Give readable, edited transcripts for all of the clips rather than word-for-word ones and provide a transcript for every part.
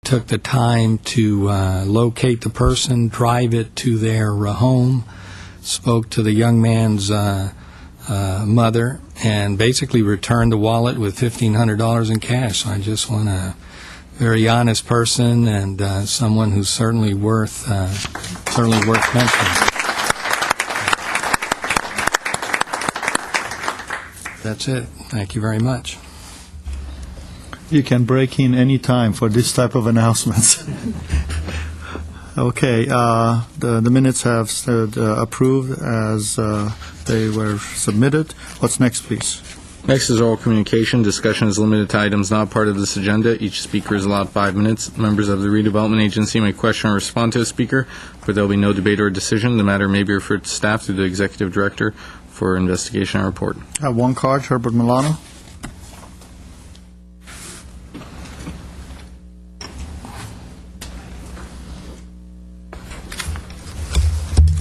took the time to locate the person, drive it to their home, spoke to the young man's mother, and basically returned the wallet with $1,500 in cash. So I just want a very honest person and someone who's certainly worth mentioning. That's it. Thank you very much. You can break in any time for this type of announcements. Okay, the minutes have stood approved as they were submitted. What's next, please? Next is oral communication. Discussion is limited to items not part of this agenda. Each speaker is allowed 5 minutes. Members of the redevelopment agency may question or respond to a speaker, but there will be no debate or decision. The matter may be referred to staff through the executive director for investigation and report. I have one card, Herbert Milano.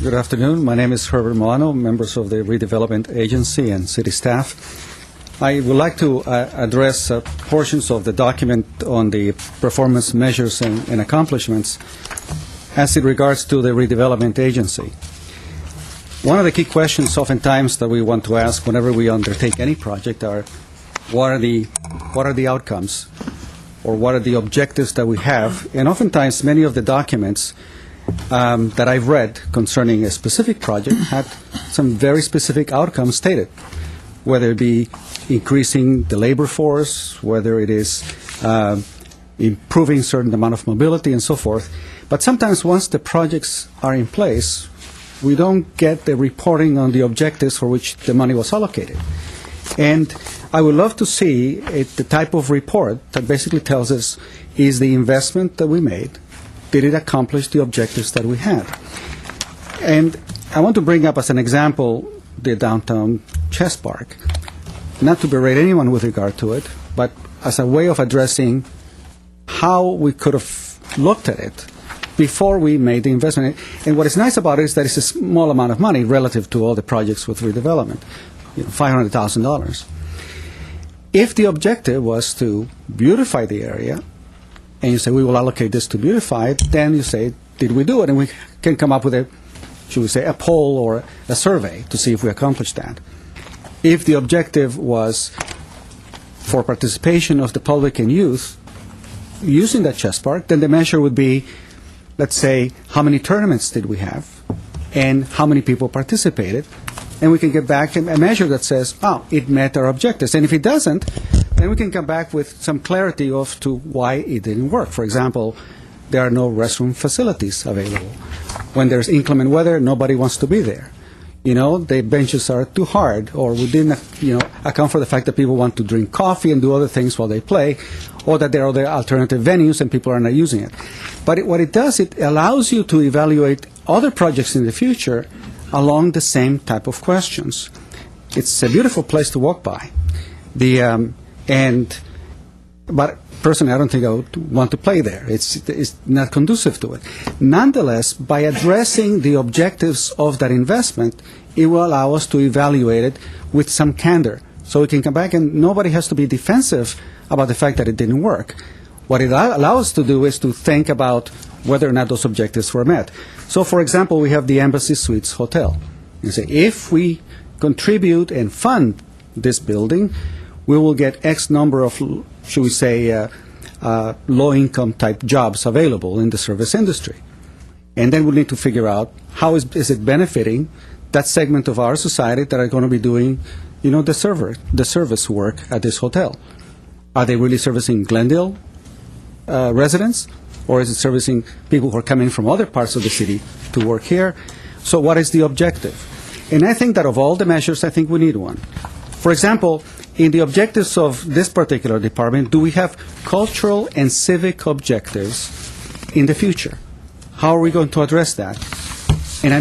Good afternoon. My name is Herbert Milano, members of the Redevelopment Agency and city staff. I would like to address portions of the document on the performance measures and accomplishments as it regards to the Redevelopment Agency. One of the key questions oftentimes that we want to ask whenever we undertake any project are, what are the outcomes, or what are the objectives that we have? And oftentimes many of the documents that I've read concerning a specific project had some very specific outcomes stated, whether it be increasing the labor force, whether it is improving certain amount of mobility and so forth. But sometimes once the projects are in place, we don't get the reporting on the objectives for which the money was allocated. And I would love to see the type of report that basically tells us, is the investment that we made, did it accomplish the objectives that we had? And I want to bring up as an example the downtown chess park. Not to berate anyone with regard to it, but as a way of addressing how we could have looked at it before we made the investment. And what is nice about it is that it's a small amount of money relative to all the projects with redevelopment, $500,000. If the objective was to beautify the area, and you say, we will allocate this to beautify it, then you say, did we do it? And we can come up with a poll or a survey to see if we accomplished that. If the objective was for participation of the public and youth using that chess park, then the measure would be, let's say, how many tournaments did we have and how many people participated, and we can get back a measure that says, oh, it met our objectives. And if it doesn't, then we can come back with some clarity as to why it didn't work. For example, there are no restroom facilities available. When there's inclement weather, nobody wants to be there. The benches are too hard, or we didn't, account for the fact that people want to drink coffee and do other things while they play, or that there are other alternative venues and people are not using it. But what it does, it allows you to evaluate other projects in the future along the same type of questions. It's a beautiful place to walk by. But personally, I don't think I would want to play there. It's not conducive to it. Nonetheless, by addressing the objectives of that investment, it will allow us to evaluate it with some candor. So we can come back and nobody has to be defensive about the fact that it didn't work. What it allows us to do is to think about whether or not those objectives were met. So, for example, we have the Embassy Suites Hotel. You say, if we contribute and fund this building, we will get X number of, should we say, low-income type jobs available in the service industry. And then we need to figure out how is it benefiting that segment of our society that are going to be doing, the service work at this hotel. Are they really servicing Glendale residents, or is it servicing people who are coming from other parts of the city to work here? So what is the objective? And I think that of all the measures, I think we need one. For example, in the objectives of this particular department, do we have cultural and civic objectives in the future? How are we going to address that? And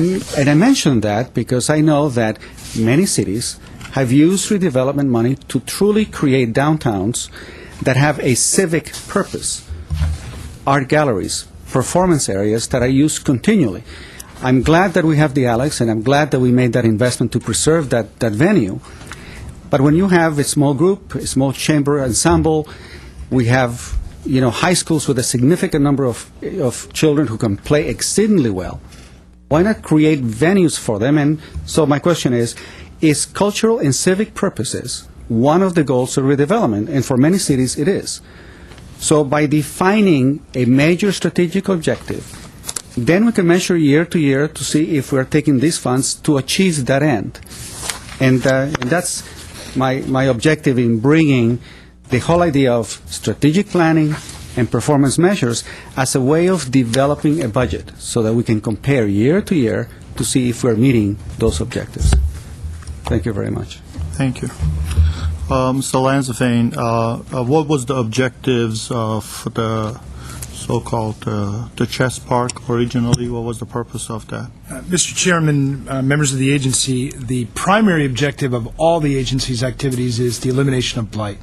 I mention that because I know that many cities have used redevelopment money to truly create downtowns that have a civic purpose. Art galleries, performance areas that are used continually. I'm glad that we have the Alex, and I'm glad that we made that investment to preserve that venue. But when you have a small group, a small chamber ensemble, we have high schools with a significant number of children who can play exceedingly well. Why not create venues for them? And so my question is cultural and civic purposes one of the goals of redevelopment? And for many cities, it is. So by defining a major strategic objective, then we can measure year to year to see if we're taking these funds to achieve that end. And that's my objective in bringing the whole idea of strategic planning and performance measures as a way of developing a budget so that we can compare year to year to see if we're meeting those objectives. Thank you very much. Thank you. Mr. Lanzafane, what was the objectives of the so-called the chess park originally? What was the purpose of that? Mr. Chairman, members of the agency, the primary objective of all the agency's activities is the elimination of blight.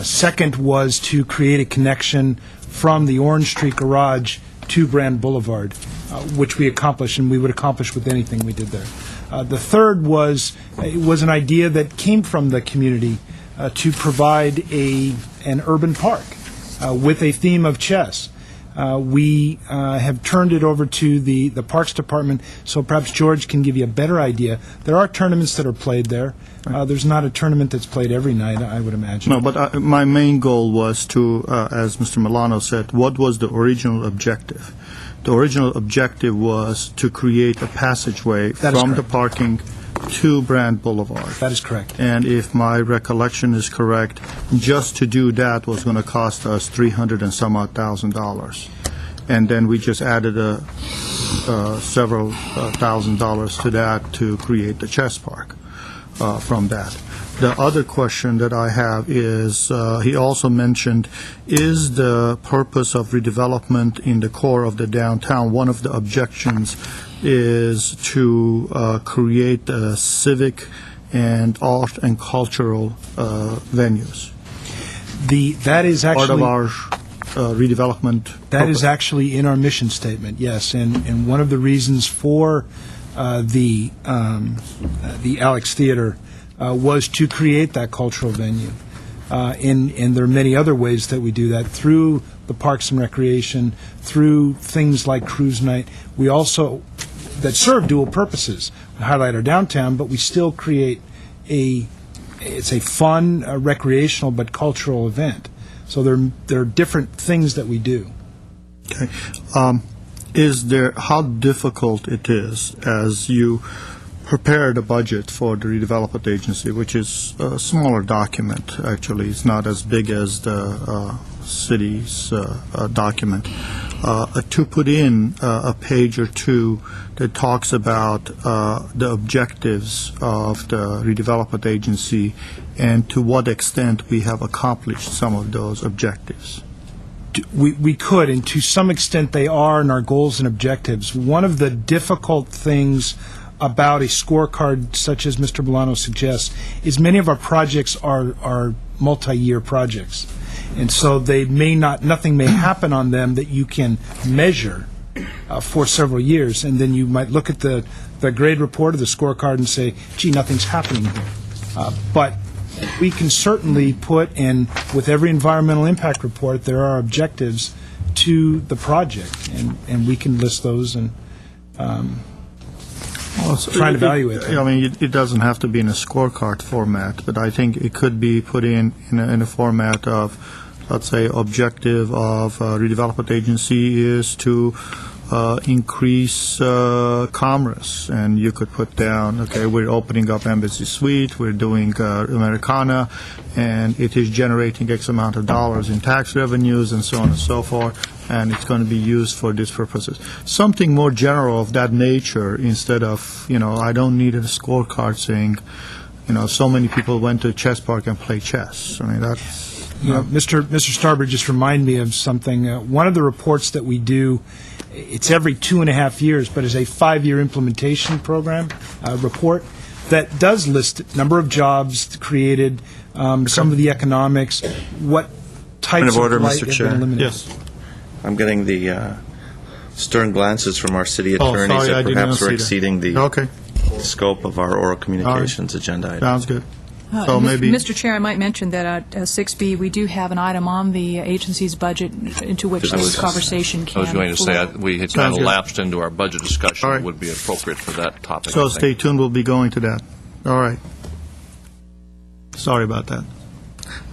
Second was to create a connection from the Orange Street Garage to Grand Boulevard, which we accomplished, and we would accomplish with anything we did there. The third was an idea that came from the community to provide an urban park with a theme of chess. We have turned it over to the Parks Department, so perhaps George can give you a better idea. There are tournaments that are played there. There's not a tournament that's played every night, I would imagine. No, but my main goal was to, as Mr. Milano said, what was the original objective? The original objective was to create a passageway from the parking to Brand Boulevard. That is correct. And if my recollection is correct, just to do that was going to cost us $300,000 and some odd $1,000. And then we just added several $1,000s to that to create the chess park from that. The other question that I have is, he also mentioned, is the purpose of redevelopment in the core of the downtown, one of the objections is to create civic and art and cultural venues. That is actually part of our redevelopment. That is actually in our mission statement, yes. And one of the reasons for the Alex Theater was to create that cultural venue. And there are many other ways that we do that through the Parks and Recreation, through things like Cruise Night. We also, that serve dual purposes. We highlight our downtown, but we still create it's a fun, recreational, but cultural event. So there are different things that we do. Okay. How difficult it is as you prepare the budget for the redevelopment agency, which is a smaller document, actually. It's not as big as the city's document. To put in a page or two that talks about the objectives of the redevelopment agency and to what extent we have accomplished some of those objectives. We could, and to some extent they are in our goals and objectives. One of the difficult things about a scorecard such as Mr. Milano suggests is many of our projects are multi-year projects. And so nothing may happen on them that you can measure for several years. And then you might look at the grade report or the scorecard and say, gee, nothing's happening here. But we can certainly put in, with every environmental impact report, there are objectives to the project. And we can list those and try and evaluate them. I mean, it doesn't have to be in a scorecard format, but I think it could be put in a format of, let's say, objective of redevelopment agency is to increase commerce, and you could put down, okay, we're opening up Embassy Suite, we're doing Americana, and it is generating X amount of dollars in tax revenues and so on and so forth, and it's going to be used for these purposes. Something more general of that nature instead of, I don't need a scorecard saying, so many people went to chess park and played chess. I mean, that's... Mr. Starbird just reminded me of something. One of the reports that we do, it's every 2.5 years, but is a 5-year implementation program report that does list number of jobs created, some of the economics, what types Point of order, of blight Mr. have Chair. been eliminated. Yes. I'm getting the stern glances from our city attorneys sorry, I that did not perhaps we're see that. exceeding the Okay, scope of our oral communications agenda item. sounds good. So maybe, Mr. Chair, I might mention that at 6B, we do have an item on the agency's budget into which this conversation can I was going to say, flow. we had Sounds kind of good. lapsed into our budget discussion. All right. It would be appropriate for that topic. so I think. stay tuned, we'll be going to that. All right. Sorry about that.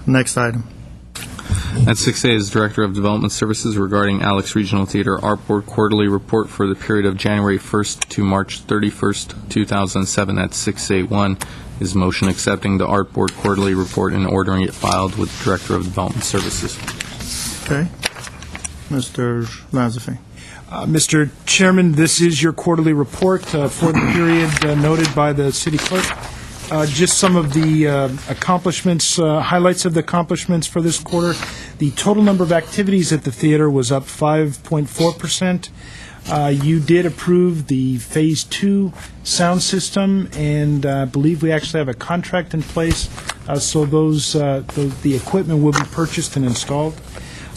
Next item. At 6A is Director of Development Services regarding Alex Regional Theater Art Board Quarterly Report for the period of January 1st to March 31st, 2007. At 6A1 is motion accepting the Art Board Quarterly Report and ordering it filed with Director of Development Services. Okay. Mr. Lanzafame. Mr. Chairman, this is your quarterly report for the period noted by the city clerk. Just some of the accomplishments, highlights of the accomplishments for this quarter. The total number of activities at the theater was up 5.4%. You did approve the Phase 2 sound system, and I believe we actually have a contract in place, so the equipment will be purchased and installed.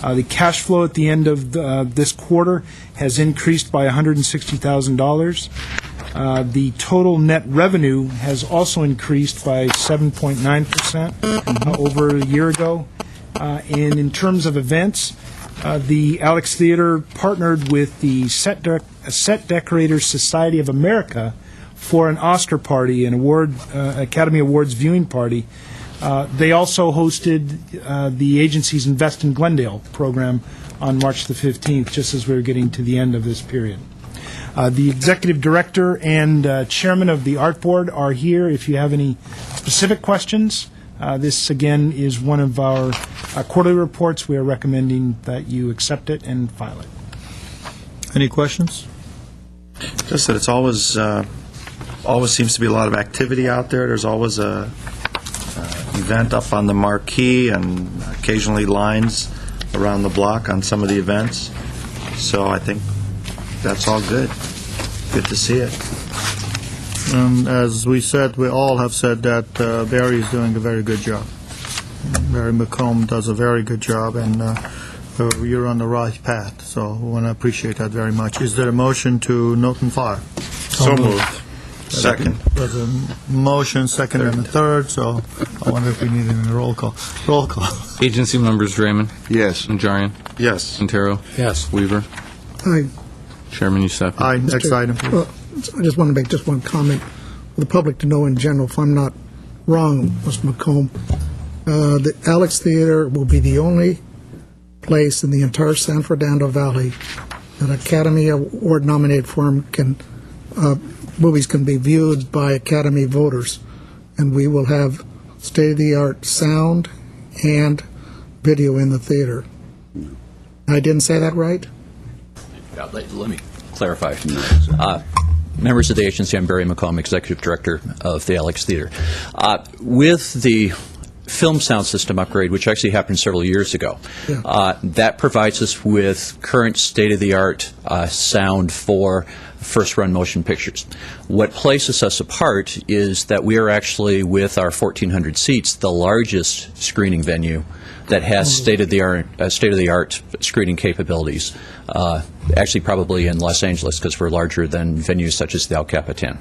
The cash flow at the end of this quarter has increased by $160,000. The total net revenue has also increased by 7.9% over a year ago. And in terms of events, the Alex Theater partnered with the Set Decorators Society of America for an Oscar party, an Academy Awards viewing party. They also hosted the agency's Invest in Glendale program on March the 15th, just as we were getting to the end of this period. The executive director and chairman of the art board are here if you have any specific questions. This, again, is one of our quarterly reports. We are recommending that you accept it and file it. Any questions? Just that it's always seems to be a lot of activity out there. There's always a event up on the marquee and occasionally lines around the block on some of the events. So I think that's all good. Good to see it. As we said, we all have said that Barry is doing a very good job. Barry McComb does a very good job, and you're on the right path, so I want to appreciate that very much. Is there a motion to note and file? So moved. Second. There's a motion, second and a third, so I wonder if we need a roll call. Roll call. Agency members Draymond. Yes. Najarian. Yes. Quintero. Yes. Weaver. Aye. Chairman Yousefi. Aye, next item, please. Well, I just want to make just one comment for the public to know in general, if I'm not wrong, Mr. McComb. The Alex Theater will be the only place in the entire San Fernando Valley that Academy Award-nominated movies can be viewed by Academy voters. And we will have state-of-the-art sound and video in the theater. I didn't say that right? Let me clarify. Members of the agency, I'm Barry McComb, Executive Director of the Alex Theater. With the film sound system upgrade, which actually happened several years ago, that provides us with current state-of-the-art sound for first-run motion pictures. What places us apart is that we are actually, with our 1,400 seats, the largest screening venue that has state-of-the-art screening capabilities, actually probably in Los Angeles, because we're larger than venues such as the El Capitan.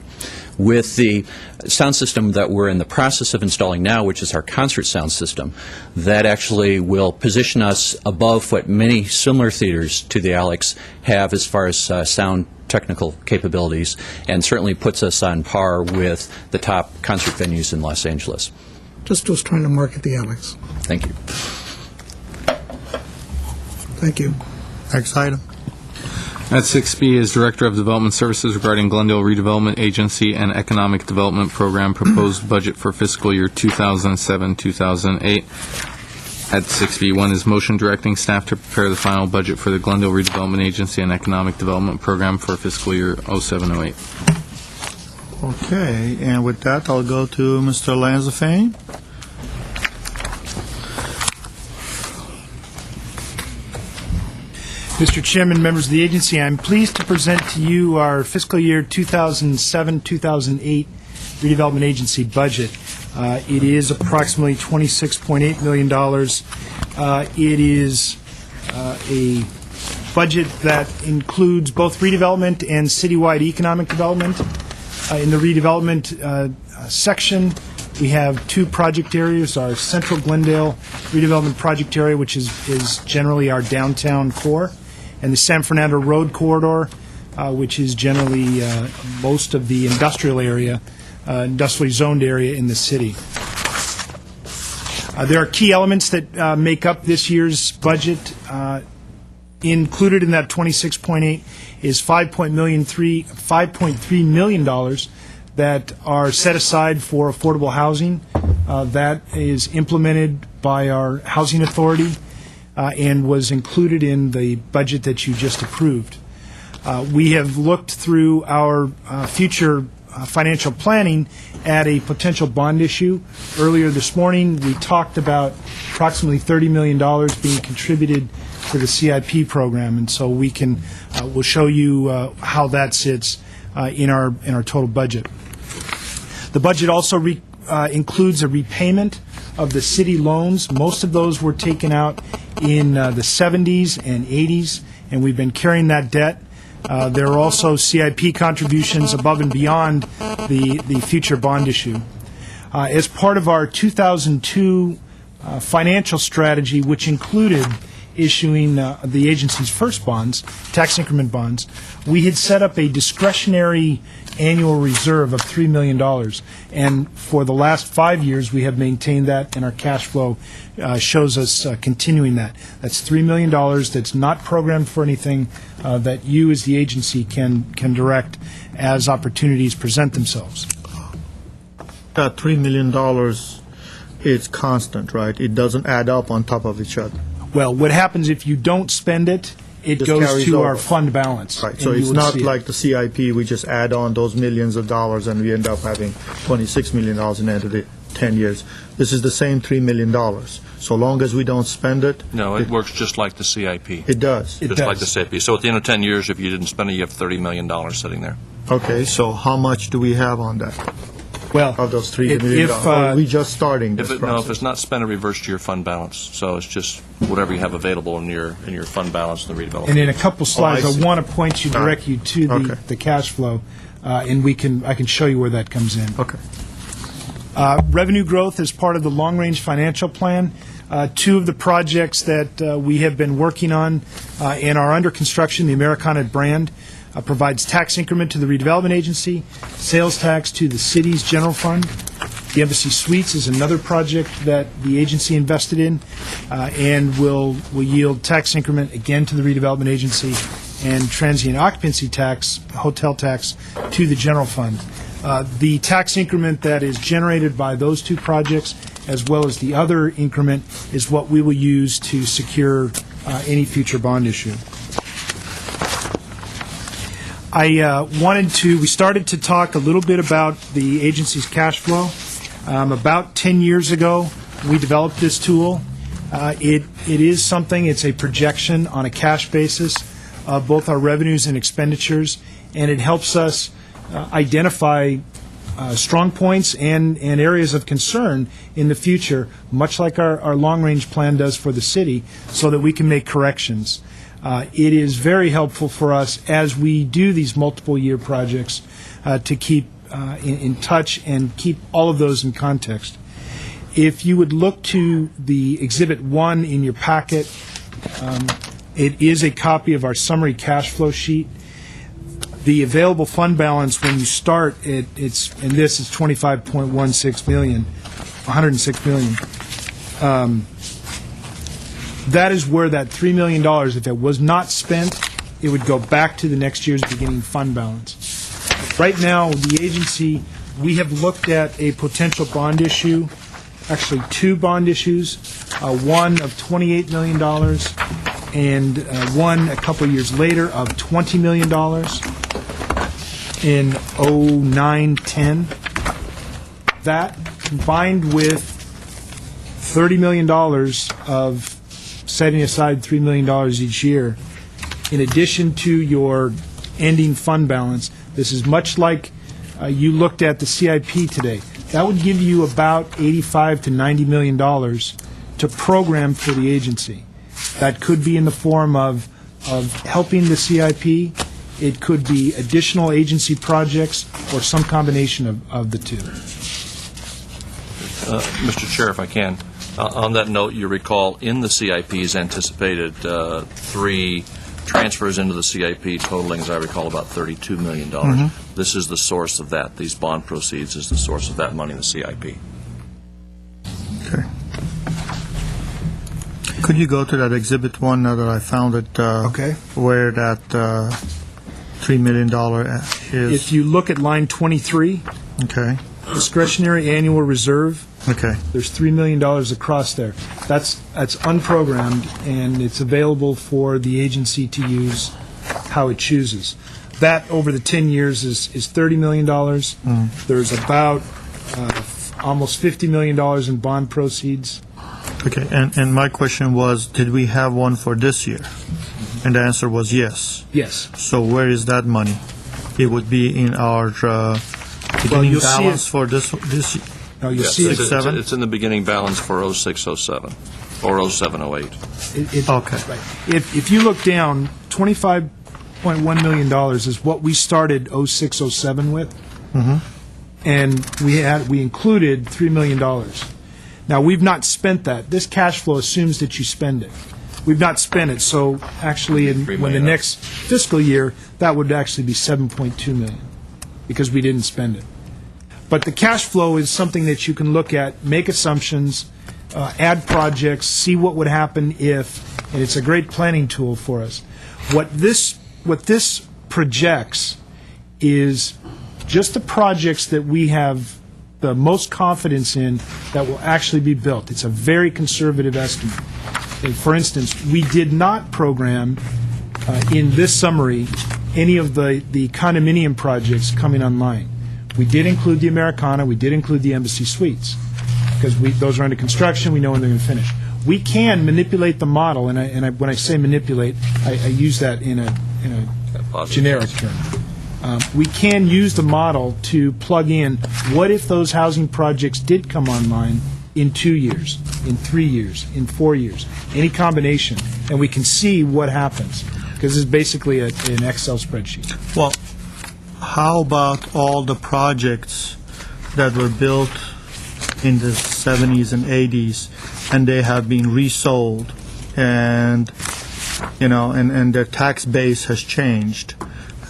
With the sound system that we're in the process of installing now, which is our concert sound system, that actually will position us above what many similar theaters to the Alex have as far as sound technical capabilities, and certainly puts us on par with the top concert venues in Los Angeles. Just was trying to market the Alex. Thank you. Thank you. Next item. At 6B is Director of Development Services regarding Glendale Redevelopment Agency and Economic Development Program proposed budget for fiscal year 2007-2008. At 6B1 is motion directing staff to prepare the final budget for the Glendale Redevelopment Agency and Economic Development Program for fiscal year 07-08. Okay, and with that, I'll go to Mr. Lanzafame. Mr. Chairman, members of the agency, I'm pleased to present to you our fiscal year 2007-2008 redevelopment agency budget. It is approximately $26.8 million. It is a budget that includes both redevelopment and citywide economic development. In the redevelopment section, we have two project areas, our Central Glendale Redevelopment Project Area, which is generally our downtown core, and the San Fernando Road Corridor, which is generally most of the industrial area, industrially zoned area in the city. There are key elements that make up this year's budget. Included in that 26.8 is $5.3 million that are set aside for affordable housing. That is implemented by our Housing Authority and was included in the budget that you just approved. We have looked through our future financial planning at a potential bond issue. Earlier this morning, we talked about approximately $30 million being contributed to the CIP program, and so we'll show you how that sits in our total budget. The budget also includes a repayment of the city loans. Most of those were taken out in the 70s and 80s, and we've been carrying that debt. There are also CIP contributions above and beyond the future bond issue. As part of our 2002 financial strategy, which included issuing the agency's first bonds, tax increment bonds, we had set up a discretionary annual reserve of $3 million. And for the last 5 years, we have maintained that, and our cash flow shows us continuing that. That's $3 million that's not programmed for anything, that you as the agency can direct as opportunities present themselves. That $3 million is constant, right? It doesn't add up on top of each other. Well, what happens if you don't spend it, it Just goes carries to over. our fund balance. Right, and so you it's would not see it. like the CIP, we just add on those millions of dollars and we end up having $26 million in the end of the 10 years. This is the same $3 million. So long as we don't spend it. No, it works just like the CIP. It does. It Just like does. the CIP. So at the end of 10 years, if you didn't spend it, you have $30 million sitting there. Okay, so how much do we have on that, Well, of those $3 if- million? if, Or are we just starting this If process? it's not spent, it reverts to your fund balance. So it's just whatever you have available in your fund balance in the redevelopment. And in a couple slides, I see. I want to point you, direct you to Okay. the cash flow, and I can show you where that comes in. Okay. Revenue growth is part of the long-range financial plan. Two of the projects that we have been working on and are under construction, the Americana brand provides tax increment to the redevelopment agency, sales tax to the city's general fund. The Embassy Suites is another project that the agency invested in and will yield tax increment again to the redevelopment agency, and transient occupancy tax, hotel tax, to the general fund. The tax increment that is generated by those two projects, as well as the other increment, is what we will use to secure any future bond issue. We started to talk a little bit about the agency's cash flow. About 10 years ago, we developed this tool. It is something, it's a projection on a cash basis of both our revenues and expenditures, and it helps us identify strong points and areas of concern in the future, much like our long-range plan does for the city, so that we can make corrections. It is very helpful for us as we do these multiple-year projects to keep in touch and keep all of those in context. If you would look to the Exhibit 1 in your packet, it is a copy of our summary cash flow sheet. The available fund balance when you start, it's $106 million. That is where that $3 million, if it was not spent, it would go back to the next year's beginning fund balance. Right now, the agency, we have looked at a potential bond issue, actually two bond issues, one of $28 million and one a couple years later of $20 million in 09-10. That, combined with $30 million of setting aside $3 million each year, in addition to your ending fund balance, this is much like you looked at the CIP today. That would give you about $85 to $90 million to program for the agency. That could be in the form of helping the CIP. It could be additional agency projects or some combination of the two. Mr. Chair, if I can, on that note, you recall in the CIP is anticipated 3 transfers into the CIP totaling, as I recall, about $32 million. This is the source of that. These bond proceeds is the source of that money in the CIP. Okay. Could you go to that Exhibit 1 now that I found it? Okay. Where that $3 million is? If you look at line 23, Okay, discretionary annual reserve, okay. there's $3 million across there. That's unprogrammed, and it's available for the agency to use how it chooses. That, over the 10 years, is $30 million. There's about almost $50 million in bond proceeds. Okay, and my question was, did we have one for this year? And the answer was yes. Yes. So where is that money? It would be in our beginning you'll see balance it- for this No, you'll Yes, see it's, it. it's, it's in the beginning balance for 0607 or 0708. Okay. Right. If you look down, $25.1 million is what we started 0607 with, and we included $3 million. Now, we've not spent that. This cash flow assumes that you spend it. We've not spent it, so actually, when the next fiscal year, that would actually be $7.2 million, because we didn't spend it. But the cash flow is something that you can look at, make assumptions, add projects, see what would happen if, and it's a great planning tool for us. What this projects is just the projects that we have the most confidence in that will actually be built. It's a very conservative estimate. And for instance, we did not program in this summary any of the condominium projects coming online. We did include the Americana, we did include the Embassy Suites, because those are under construction, we know when they're going to finish. We can manipulate the model, and when I say manipulate, I use that in a generic term. We can use the model to plug in, what if those housing projects did come online in 2 years, in 3 years, in 4 years, any combination, and we can see what happens, because it's basically an Excel spreadsheet. Well, how about all the projects that were built in the 70s and 80s, and they have been resold, and and their tax base has changed?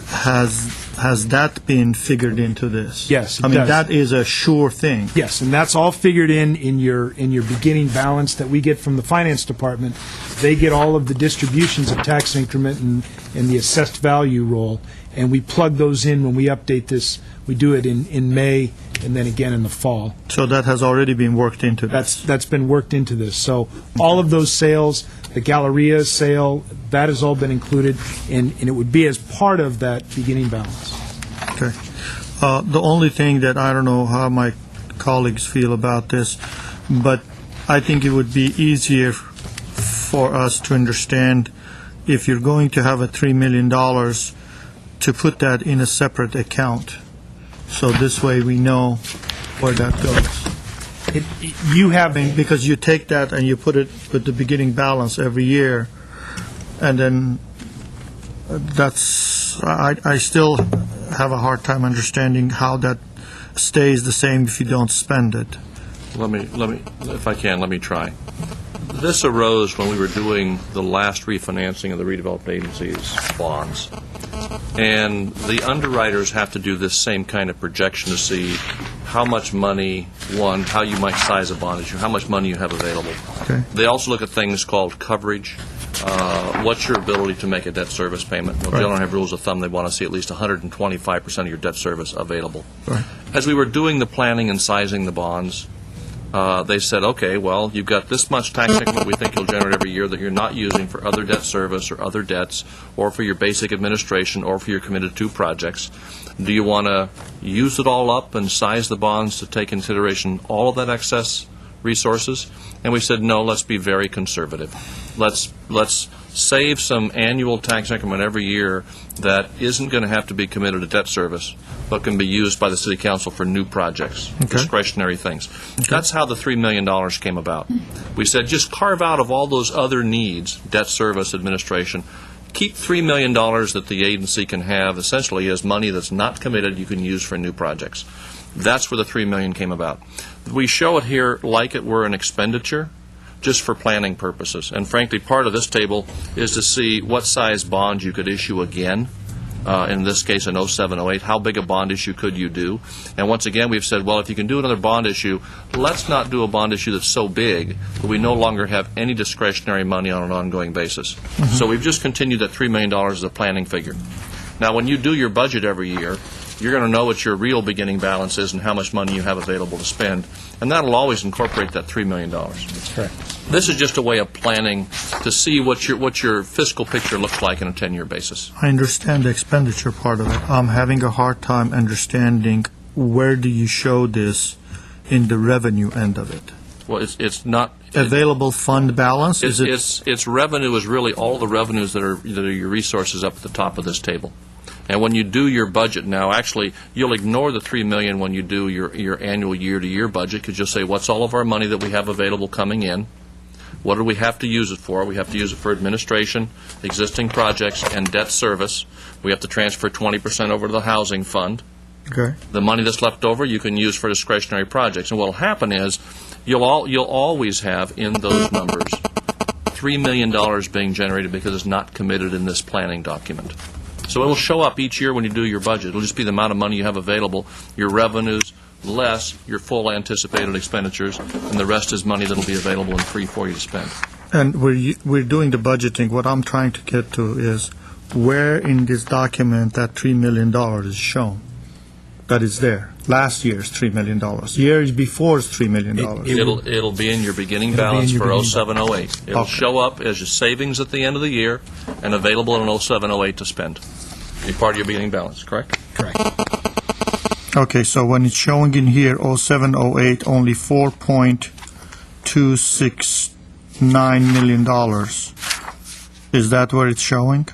Has that been figured into this? Yes, it I mean, does. that is a sure thing. Yes, and that's all figured in your beginning balance that we get from the finance department. They get all of the distributions of tax increment and the assessed value roll, and we plug those in when we update this. We do it in May and then again in the fall. So that has already been worked into this. That's been worked into this. So all of those sales, the Galleria sale, that has all been included, and it would be as part of that beginning balance. Okay. The only thing that I don't know how my colleagues feel about this, but I think it would be easier for us to understand if you're going to have a $3 million to put that in a separate account. So this way we know where that goes. You have Because you take that and you put it with the beginning balance every year, and then I still have a hard time understanding how that stays the same if you don't spend it. Let me, if I can, let me try. This arose when we were doing the last refinancing of the redevelopment agency's bonds. And the underwriters have to do this same kind of projection to see how much money, how you might size a bond issue, how much money you have available. Okay. They also look at things called coverage. What's your ability to make a debt service payment? Well, generally have rules of thumb. They want to see at least 125% of your debt service available. Right. As we were doing the planning and sizing the bonds, they said, okay, well, you've got this much tax increment we think you'll generate every year that you're not using for other debt service or other debts or for your basic administration or for your committed to projects. Do you want to use it all up and size the bonds to take into consideration all of that excess resources? And we said, no, let's be very conservative. Let's save some annual tax increment every year that isn't going to have to be committed to debt service, but can be used by the City Council for new projects, discretionary things. That's how the $3 million came about. We said just carve out of all those other needs, debt service, administration, keep $3 million that the agency can have essentially as money that's not committed you can use for new projects. That's where the $3 million came about. We show it here like it were an expenditure, just for planning purposes. And frankly, part of this table is to see what size bond you could issue again. In this case, in 07, 08, how big a bond issue could you do? And once again, we've said, well, if you can do another bond issue, let's not do a bond issue that's so big that we no longer have any discretionary money on an ongoing basis. So we've just continued that $3 million as a planning figure. Now, when you do your budget every year, you're going to know what your real beginning balance is and how much money you have available to spend, and that'll always incorporate that $3 million. That's correct. This is just a way of planning to see what your fiscal picture looks like on a 10-year basis. I understand the expenditure part of it. I'm having a hard time understanding where do you show this in the revenue end of it? Well, it's not Available fund balance? Is it? Its revenue is really all the revenues that are your resources up at the top of this table. And when you do your budget now, actually, you'll ignore the $3 million when you do your annual year-to-year budget, because you'll say, what's all of our money that we have available coming in? What do we have to use it for? We have to use it for administration, existing projects, and debt service. We have to transfer 20% over to the housing fund. Okay. The money that's left over you can use for discretionary projects. And what will happen is you'll always have in those numbers $3 million being generated because it's not committed in this planning document. So it will show up each year when you do your budget. It'll just be the amount of money you have available, your revenues, less your full anticipated expenditures, and the rest is money that will be available and free for you to spend. And we're doing the budgeting. What I'm trying to get to is where in this document that $3 million is shown. That is there. Last year's $3 million. Years before's $3 million. It'll be in your beginning balance for 07, 08. It'll Okay. show up as your savings at the end of the year and available in 07, 08 to spend. Be part of your beginning balance, correct? Correct. Okay, so when it's showing in here 07, 08, only $4.269 million, is that where it's showing?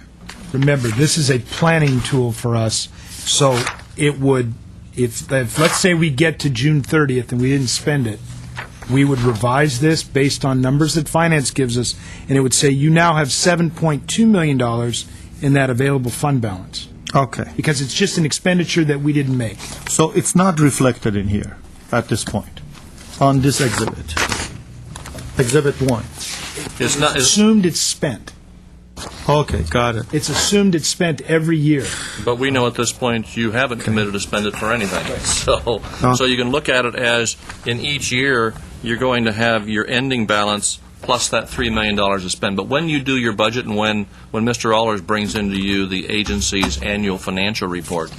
Remember, this is a planning tool for us, so it would, if let's say we get to June 30th and we didn't spend it, we would revise this based on numbers that finance gives us, and it would say you now have $7.2 million in that available fund balance, Okay, because it's just an expenditure that we didn't make. so it's not reflected in here at this point, on this exhibit. Exhibit 1. It's not. Assumed it's spent. Okay, got it. It's assumed it's spent every year. But we know at this point you haven't committed to spend it for anything. So you can look at it as in each year you're going to have your ending balance plus that $3 million to spend. But when you do your budget and when Mr. Allers brings into you the agency's annual financial report,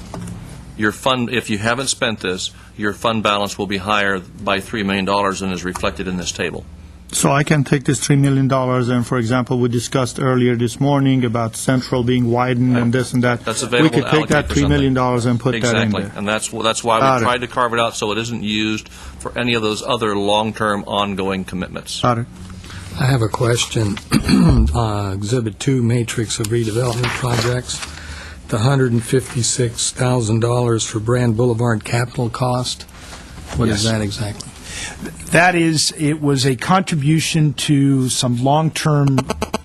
your fund, if you haven't spent this, your fund balance will be higher by $3 million than is reflected in this table. So I can take this $3 million, and for example, we discussed earlier this morning about Central being widened and this and that. That's available We could to take that allocate for $3 million and put that in Exactly, there. and that's why Got we it. tried to carve it out so it isn't used for any of those other long-term ongoing commitments. Got it. I have a question. Exhibit 2, Matrix of Redevelopment Projects, the $156,000 for Brand Boulevard capital cost. What is Yes. that exactly? That is, it was a contribution to some long-term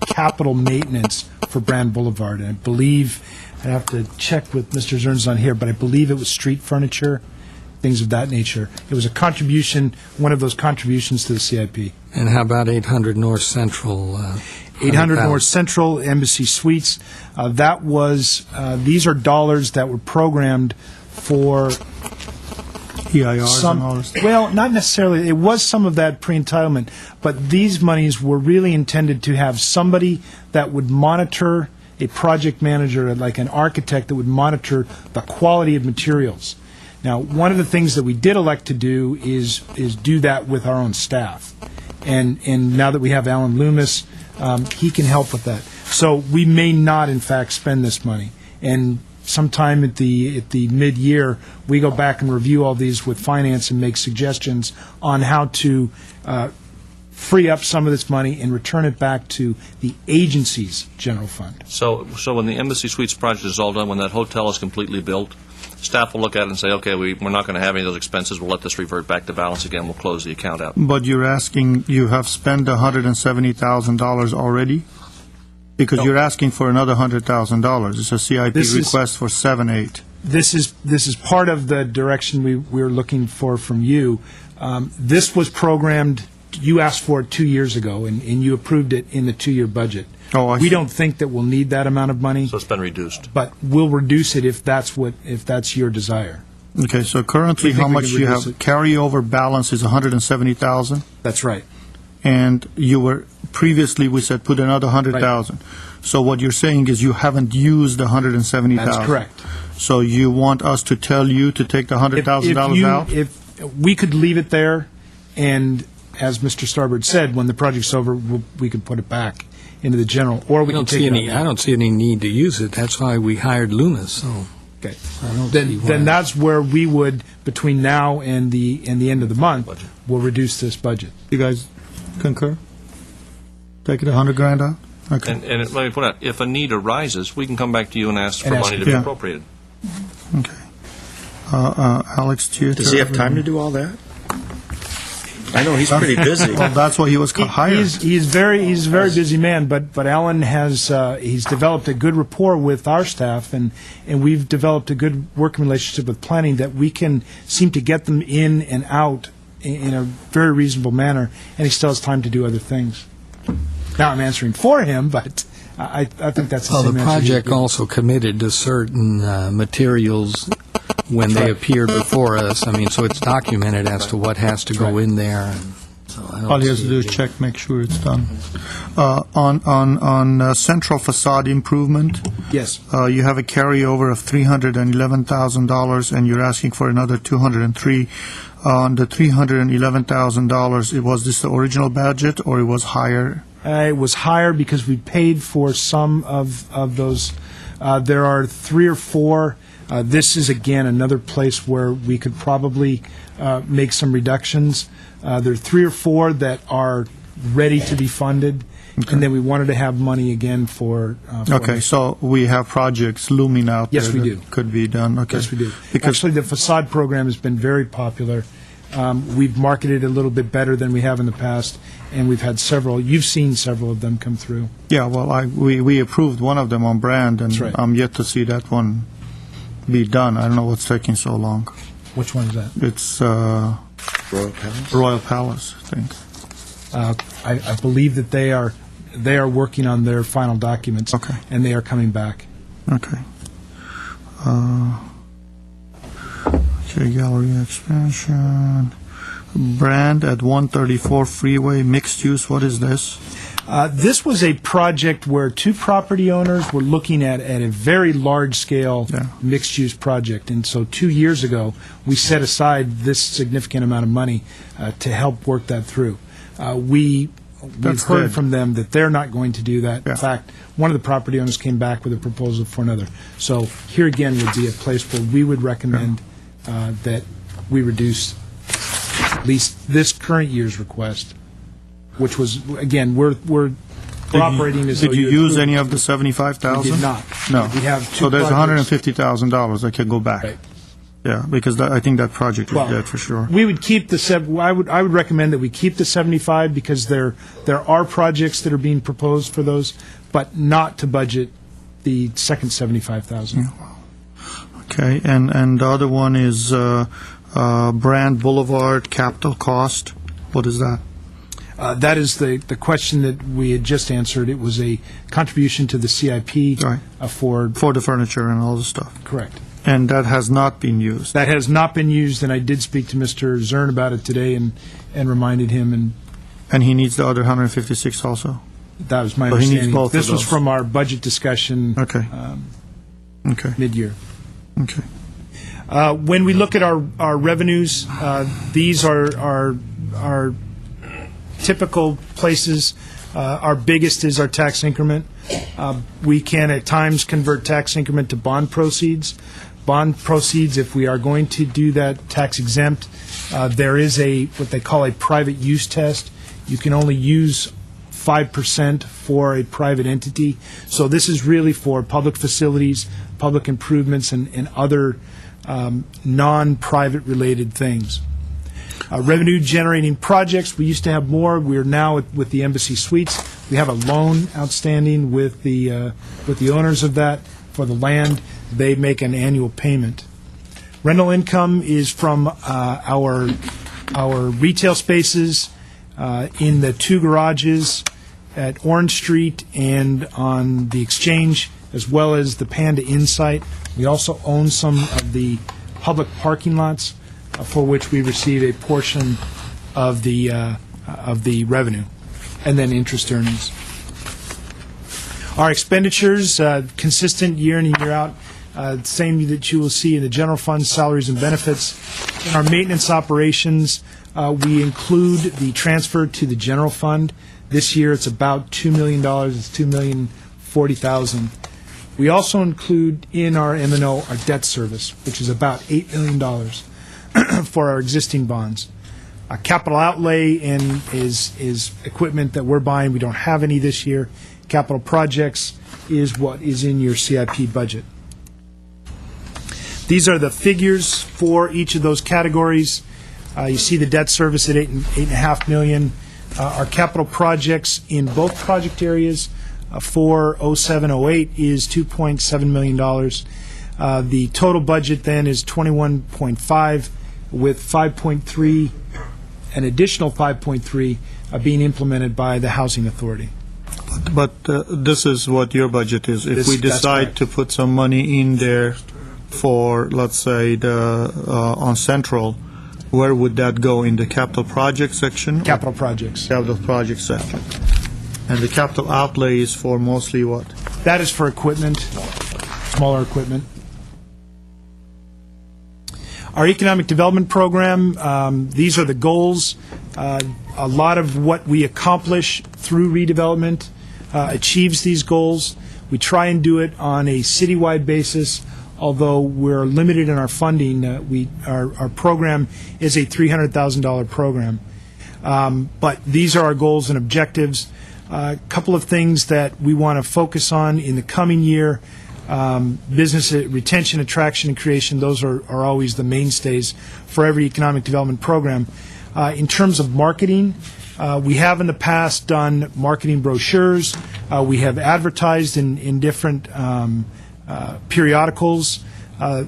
capital maintenance for Brand Boulevard. And I believe, I'd have to check with Mr. Zerns on here, but I believe it was street furniture, things of that nature. It was a contribution, one of those contributions to the CIP. And how about 800 North Central? 800 North Central, Embassy Suites. That was, these are dollars that were programmed for EIRs and all this. well, not necessarily. It was some of that pre-entitlement, but these monies were really intended to have somebody that would monitor, a project manager, like an architect that would monitor the quality of materials. Now, one of the things that we did elect to do is do that with our own staff. And now that we have Alan Loomis, he can help with that. So we may not, in fact, spend this money. And sometime at the mid-year, we go back and review all these with finance and make suggestions on how to free up some of this money and return it back to the agency's general fund. So when the Embassy Suites project is all done, when that hotel is completely built, staff will look at it and say, okay, we're not going to have any of those expenses, we'll let this revert back to balance again, we'll close the account out. But you're asking, you have spent $170,000 already? Because No. you're asking for another $100,000. It's a CIP This is- request for 7-8. this is part of the direction we're looking for from you. This was programmed, you asked for it 2 years ago, and you approved it in the 2-year budget. Oh, I We see. don't think that we'll need that amount of money, So it's been reduced. but we'll reduce it if that's your desire. Okay, so currently, We think how we much can you have? reduce it. Carryover balance is 170,000, That's right. and you were, previously, we said put another 100,000. So what you're saying is you haven't used the 170,000. That's correct. So you want us to tell you to take the $100,000 out? If we could leave it there, and as Mr. Starbird said, when the project's over, we could put it back into the general, or we I can don't take see it any. out. I don't see any need to use it. That's why we hired Loomis. So Okay. I don't see why. Then that's where we would, between now and the end of the month, we'll reduce this budget. You guys concur? Take it $100,000 out? Okay. And let me point out, if a need arises, we can come back to you and ask for And ask money to you. be Yeah. appropriated. Okay. Alex, do you? Does he have time to do all that? I know he's pretty busy. Well, that's why he was hired. He's a very busy man, but Alan has he's developed a good rapport with our staff, and we've developed a good working relationship with planning that we can seem to get them in and out in a very reasonable manner, and he still has time to do other things. Now I'm answering for him, but I think that's the Well, same the answer he'd project give. also committed to certain materials when they appeared before us. I mean, so it's documented as to what has to go in there. And so I don't All he has see to do is a big- check, make sure it's done. On central facade improvement, Yes. you have a carryover of $311,000, and you're asking for another $203,000. On the $311,000, was this the original budget, or it was higher? It was higher because we paid for some of those. There are 3 or 4. This is, again, another place where we could probably make some reductions. There are 3 or 4 that are ready to be funded, and then we wanted to have money again for Okay, them. so we have projects looming out there Yes, we that do. could be done, okay. Yes, we do. Because, Actually, the facade program has been very popular. We've marketed it a little bit better than we have in the past, and we've had several. You've seen several of them come through. yeah, well, we approved one of them on Brand, and That's right. I'm yet to see that one be done. I don't know what's taking so long. Which one is that? It's Royal Palace? Royal Palace, I think. I believe that they are working on their final documents, Okay. and they are coming back. Okay. Okay, gallery expansion. Brand at 134 Freeway, mixed use, what is this? This was a project where 2 property owners were looking at a very large-scale Yeah. mixed-use project. And so 2 years ago, we set aside this significant amount of money to help work that through. We've That's heard good. from them that they're not going to do that. Yeah. In fact, one of the property owners came back with a proposal for another. So here again would be a place where we would recommend that we reduce at least this current year's request, which was, again, we're operating as though Did you you use approved. any of the 75,000? We did not. No. We have 2 So there's projects. $150,000 that can go back. Right. Yeah, because I think that project is Well, dead for sure. We would keep the I would recommend that we keep the 75 because there are projects that are being proposed for those, but not to budget the second 75,000. Okay, and the other one is Brand Boulevard capital cost. What is that? That is the question that we had just answered. It was a contribution to the CIP Right. for For the furniture and all the stuff. correct. And that has not been used. That has not been used, and I did speak to Mr. Zern about it today and reminded him, and And he needs the other 156 also? that was my So he needs understanding. both of This was those. from our budget discussion Okay. Okay, mid-year. okay. When we look at our revenues, these are typical places. Our biggest is our tax increment. We can at times convert tax increment to bond proceeds. Bond proceeds, if we are going to do that tax exempt, there is what they call a private use test. You can only use 5% for a private entity. So this is really for public facilities, public improvements, and other non-private related things. Revenue-generating projects, we used to have more. We're now with the Embassy Suites. We have a loan outstanding with the owners of that for the land. They make an annual payment. Rental income is from our retail spaces in the 2 garages at Orange Street and on the Exchange, as well as the Panda Inn site. We also own some of the public parking lots for which we receive a portion of the revenue, and then interest earnings. Our expenditures, consistent year in and year out, same that you will see in the general fund, salaries and benefits. In our maintenance operations, we include the transfer to the general fund. This year, it's about $2 million. It's $2,040,000. We also include in our M&O our debt service, which is about $8 million for our existing bonds. Capital outlay is equipment that we're buying. We don't have any this year. Capital projects is what is in your CIP budget. These are the figures for each of those categories. You see the debt service at $8.5 million. Our capital projects in both project areas for 07-08 is $2.7 million. The total budget then is 21.5, with 5.3, an additional 5.3 being implemented by the Housing Authority. But this is what your budget is. If we decide to put some money in there for, let's say, on Central, where would that go? In the capital project section? Capital projects. Capital project section. And the capital outlay is for mostly what? That is for equipment, smaller equipment. Our economic development program, these are the goals. A lot of what we accomplish through redevelopment achieves these goals. We try and do it on a citywide basis, although we're limited in our funding. Our program is a $300,000 program. But these are our goals and objectives. A couple of things that we want to focus on in the coming year. Business retention, attraction, and creation, those are always the mainstays for every economic development program. In terms of marketing, we have in the past done marketing brochures. We have advertised in different periodicals.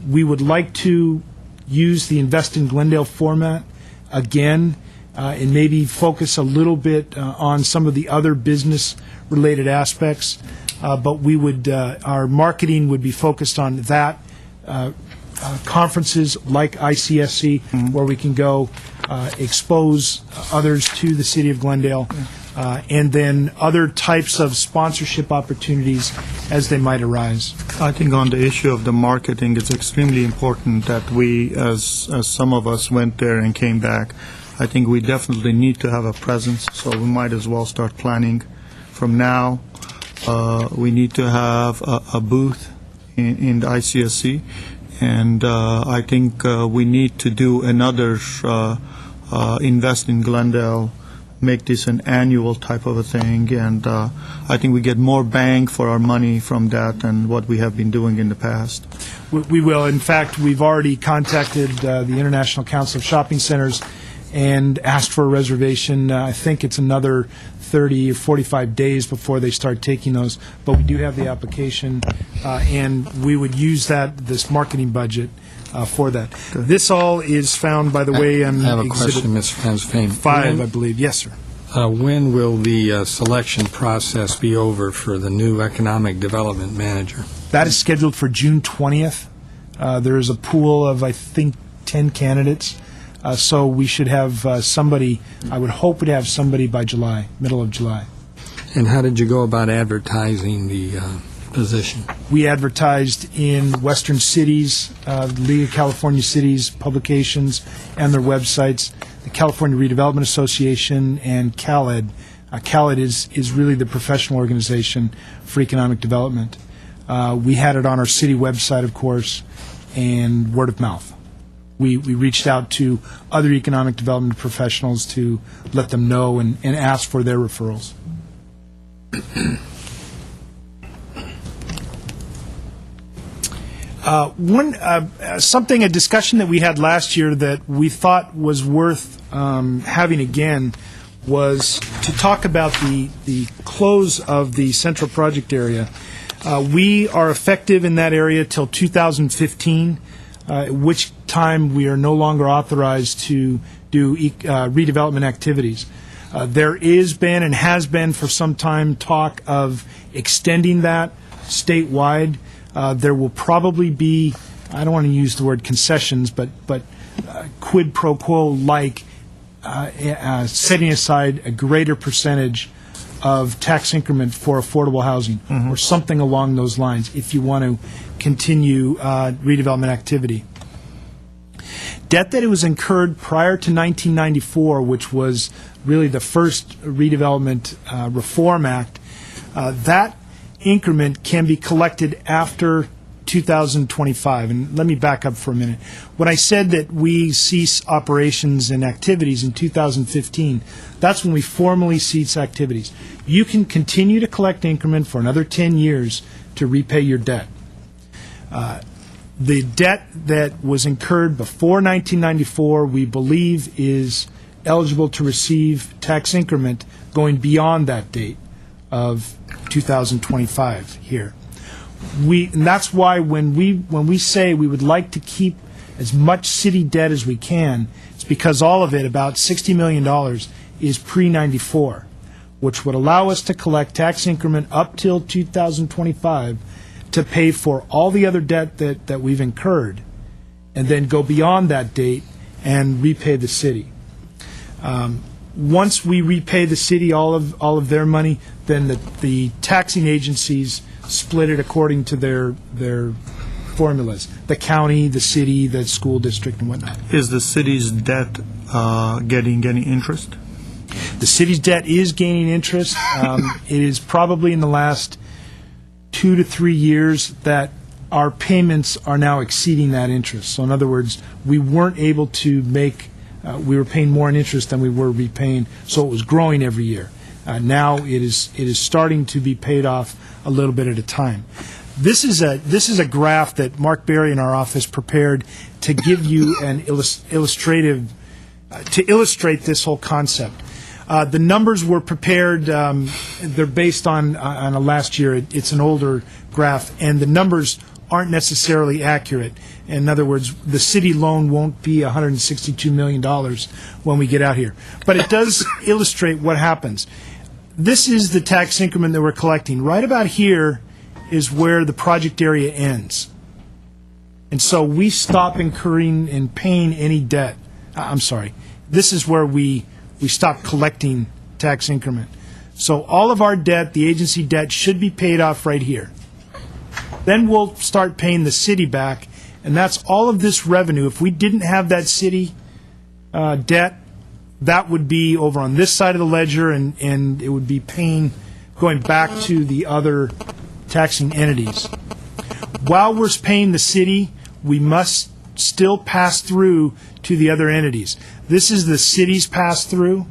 We would like to use the Invest in Glendale format again, and maybe focus a little bit on some of the other business-related aspects. But we would, our marketing would be focused on that, conferences like ICSC, where we can go expose others to the city of Glendale, and then other types of sponsorship opportunities as they might arise. I think on the issue of the marketing, it's extremely important that we, as some of us went there and came back, I think we definitely need to have a presence, so we might as well start planning from now. We need to have a booth in the ICSC, and I think we need to do another Invest in Glendale, make this an annual type of a thing, and I think we get more bang for our money from that than what we have been doing in the past. We will. In fact, we've already contacted the International Council of Shopping Centers and asked for a reservation. I think it's another 30 or 45 days before they start taking those, but we do have the application, and we would use this marketing budget for that. Good. This all is found, by the way, on I have a Exhibit question, Ms. Fansfane. 5, I believe. Yes, sir. When will the selection process be over for the new economic development manager? That is scheduled for June 20th. There is a pool of, I think, 10 candidates. So we should have somebody, I would hope to have somebody by July, middle of July. And how did you go about advertising the position? We advertised in Western cities, League of California Cities publications and their websites, the California Redevelopment Association, and CalEd. CalEd is really the professional organization for economic development. We had it on our city website, of course, and word of mouth. We reached out to other economic development professionals to let them know and ask for their referrals. A discussion that we had last year that we thought was worth having again was to talk about the close of the central project area. We are effective in that area till 2015, at which time we are no longer authorized to do redevelopment activities. There is been and has been for some time talk of extending that statewide. There will probably be, I don't want to use the word concessions, but quid pro quo like setting aside a greater percentage of tax increment for affordable housing or something along those lines if you want to continue redevelopment activity. Debt that was incurred prior to 1994, which was really the first redevelopment reform act, that increment can be collected after 2025. And let me back up for a minute. When I said that we cease operations and activities in 2015, that's when we formally cease activities. You can continue to collect increment for another 10 years to repay your debt. The debt that was incurred before 1994, we believe, is eligible to receive tax increment going beyond that date of 2025 here. And that's why when we say we would like to keep as much city debt as we can, it's because all of it, about $60 million, is pre-94, which would allow us to collect tax increment up till 2025 to pay for all the other debt that we've incurred, and then go beyond that date and repay the city. Once we repay the city all of their money, then the taxing agencies split it according to their formulas. The county, the city, the school district, and whatnot. Is the city's debt getting any interest? The city's debt is gaining interest. It is probably in the last 2 to 3 years that our payments are now exceeding that interest. So in other words, we weren't able to make, we were paying more in interest than we were repaying, so it was growing every year. Now it is starting to be paid off a little bit at a time. This is a graph that Mark Berry in our office prepared to give you an illustrative, to illustrate this whole concept. The numbers were prepared, they're based on a last year. It's an older graph, and the numbers aren't necessarily accurate. In other words, the city loan won't be $162 million when we get out here. But it does illustrate what happens. This is the tax increment that we're collecting. Right about here is where the project area ends. And so we stop incurring and paying any debt. I'm sorry. This is where we stop collecting tax increment. So all of our debt, the agency debt, should be paid off right here. Then we'll start paying the city back, and that's all of this revenue. If we didn't have that city debt, that would be over on this side of the ledger, and it would be paying, going back to the other taxing entities. While we're paying the city, we must still pass through to the other entities. This is the city's pass-through,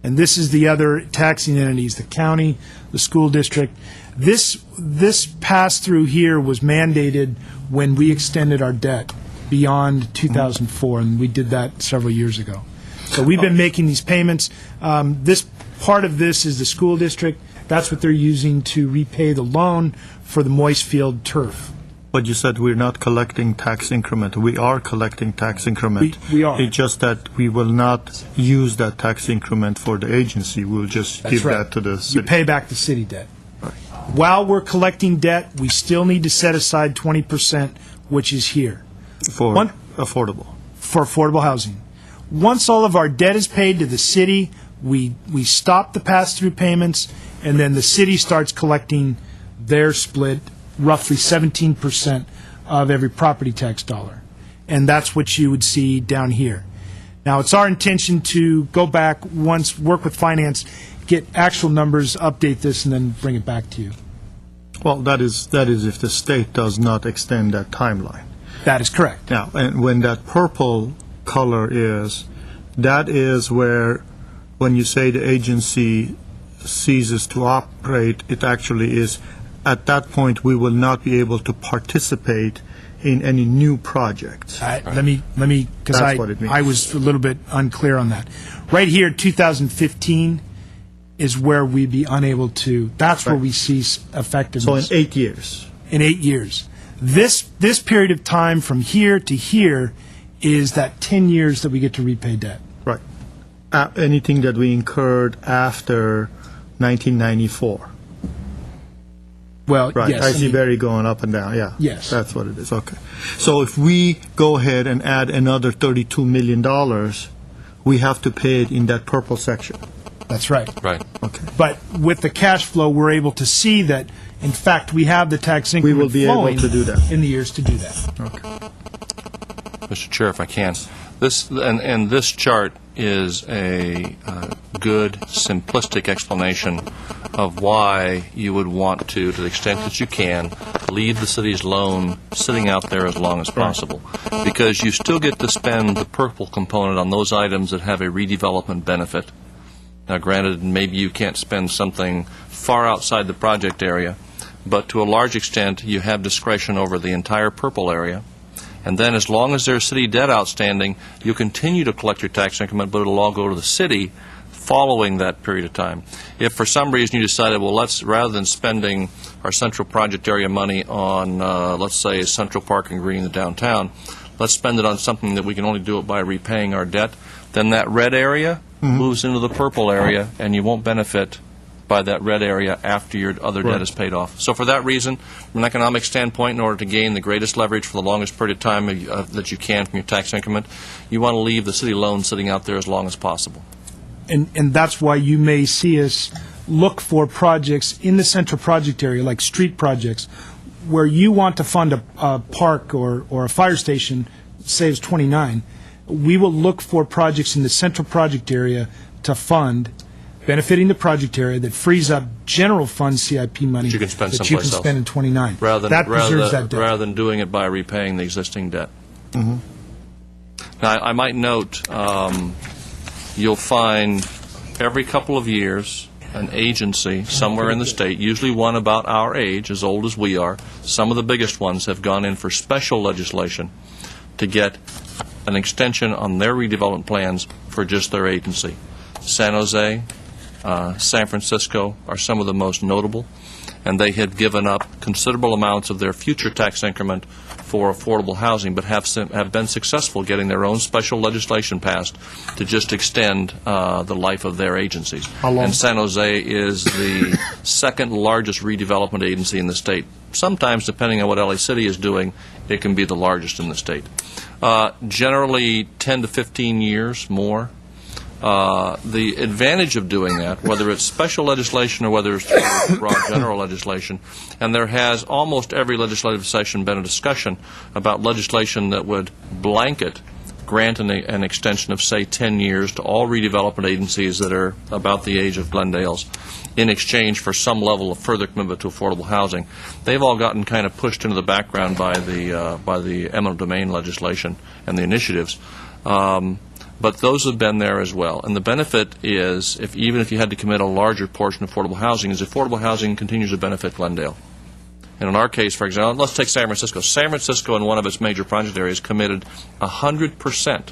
and this is the other taxing entities, the county, the school district. This pass-through here was mandated when we extended our debt beyond 2004, and we did that several years ago. So we've been making these payments. This part of this is the school district. That's what they're using to repay the loan for the Moistfield turf. But you said we're not collecting tax increment. We are collecting tax increment. We are. It's just that we will not use that tax increment for the agency. We'll just give that to the city. You pay back the city debt. While we're collecting debt, we still need to set aside 20%, which is here. For affordable. For affordable housing. Once all of our debt is paid to the city, we stop the pass-through payments, and then the city starts collecting their split, roughly 17% of every property tax dollar. And that's what you would see down here. Now, it's our intention to go back once, work with finance, get actual numbers, update this, and then bring it back to you. Well, that is if the state does not extend that timeline. That is correct. Now, and when that purple color is, that is where, when you say the agency ceases to operate, it actually is, at that point, we will not be able to participate in any new projects. Let me, because That's what it means. I was a little bit unclear on that. Right here, 2015, is where we'd be unable to, that's where we see effectiveness. So in 8 years. In 8 years. This period of time from here to here is that 10 years that we get to repay debt. Right. Anything that we incurred after 1994. Well, Right. yes. I see Barry going up and down, yeah. Yes. That's what it is, okay. So if we go ahead and add another $32 million, we have to pay it in that purple section. That's right. Right. Okay. But with the cash flow, we're able to see that, in fact, we have the tax increment will be able flowing to do that. in the years to do that. Okay. Mr. Chair, if I can. This chart is a good, simplistic explanation of why you would want to the extent that you can, leave the city's loan sitting out there as long as possible. Because you still get to spend the purple component on those items that have a redevelopment benefit. Now, granted, maybe you can't spend something far outside the project area, but to a large extent, you have discretion over the entire purple area. And then as long as there's city debt outstanding, you'll continue to collect your tax increment, but it'll all go to the city following that period of time. If for some reason you decided, well, let's, rather than spending our central project area money on, let's say, Central Park and Green in the downtown, let's spend it on something that we can only do it by repaying our debt, then that red area moves into the purple area, and you won't benefit by that red area after your other debt is paid off. So for that reason, from an economic standpoint, in order to gain the greatest leverage for the longest period of time that you can from your tax increment, you want to leave the city loan sitting out there as long as possible. And that's why you may see us look for projects in the central project area, like street projects, where you want to fund a park or a fire station, say it's 29. We will look for projects in the central project area to fund, benefiting the project area, that frees up general fund CIP money That you can spend that you someplace can else. spend in 29. Rather that preserves that debt. rather than doing it by repaying the existing debt. Now, I might note, you'll find every couple of years an agency somewhere in the state, usually one about our age, as old as we are, some of the biggest ones have gone in for special legislation to get an extension on their redevelopment plans for just their agency. San Jose, San Francisco are some of the most notable, and they had given up considerable amounts of their future tax increment for affordable housing, but have been successful getting their own special legislation passed to just extend the life of their agencies. How long? And San Jose is the second largest redevelopment agency in the state. Sometimes, depending on what LA City is doing, it can be the largest in the state. Generally 10 to 15 years more. The advantage of doing that, whether it's special legislation or whether it's broad general legislation, and there has almost every legislative session been a discussion about legislation that would blanket grant an extension of, say, 10 years to all redevelopment agencies that are about the age of Glendale's in exchange for some level of further commitment to affordable housing. They've all gotten kind of pushed into the background by the eminent domain legislation and the initiatives. But those have been there as well. And the benefit is, even if you had to commit a larger portion of affordable housing, is affordable housing continues to benefit Glendale. And in our case, for example, let's take San Francisco. San Francisco, in one of its major project areas, committed 100%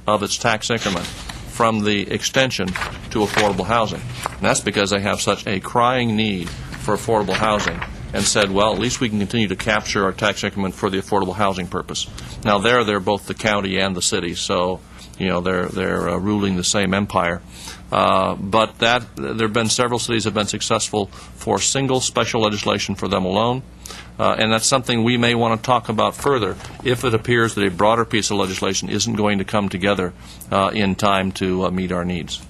of its tax increment from the extension to affordable housing. And that's because they have such a crying need for affordable housing, and said, well, at least we can continue to capture our tax increment for the affordable housing purpose. Now, they're both the county and the city, so they're ruling the same empire. But there have been several cities that have been successful for single special legislation for them alone, and that's something we may want to talk about further if it appears that a broader piece of legislation isn't going to come together in time to meet our needs.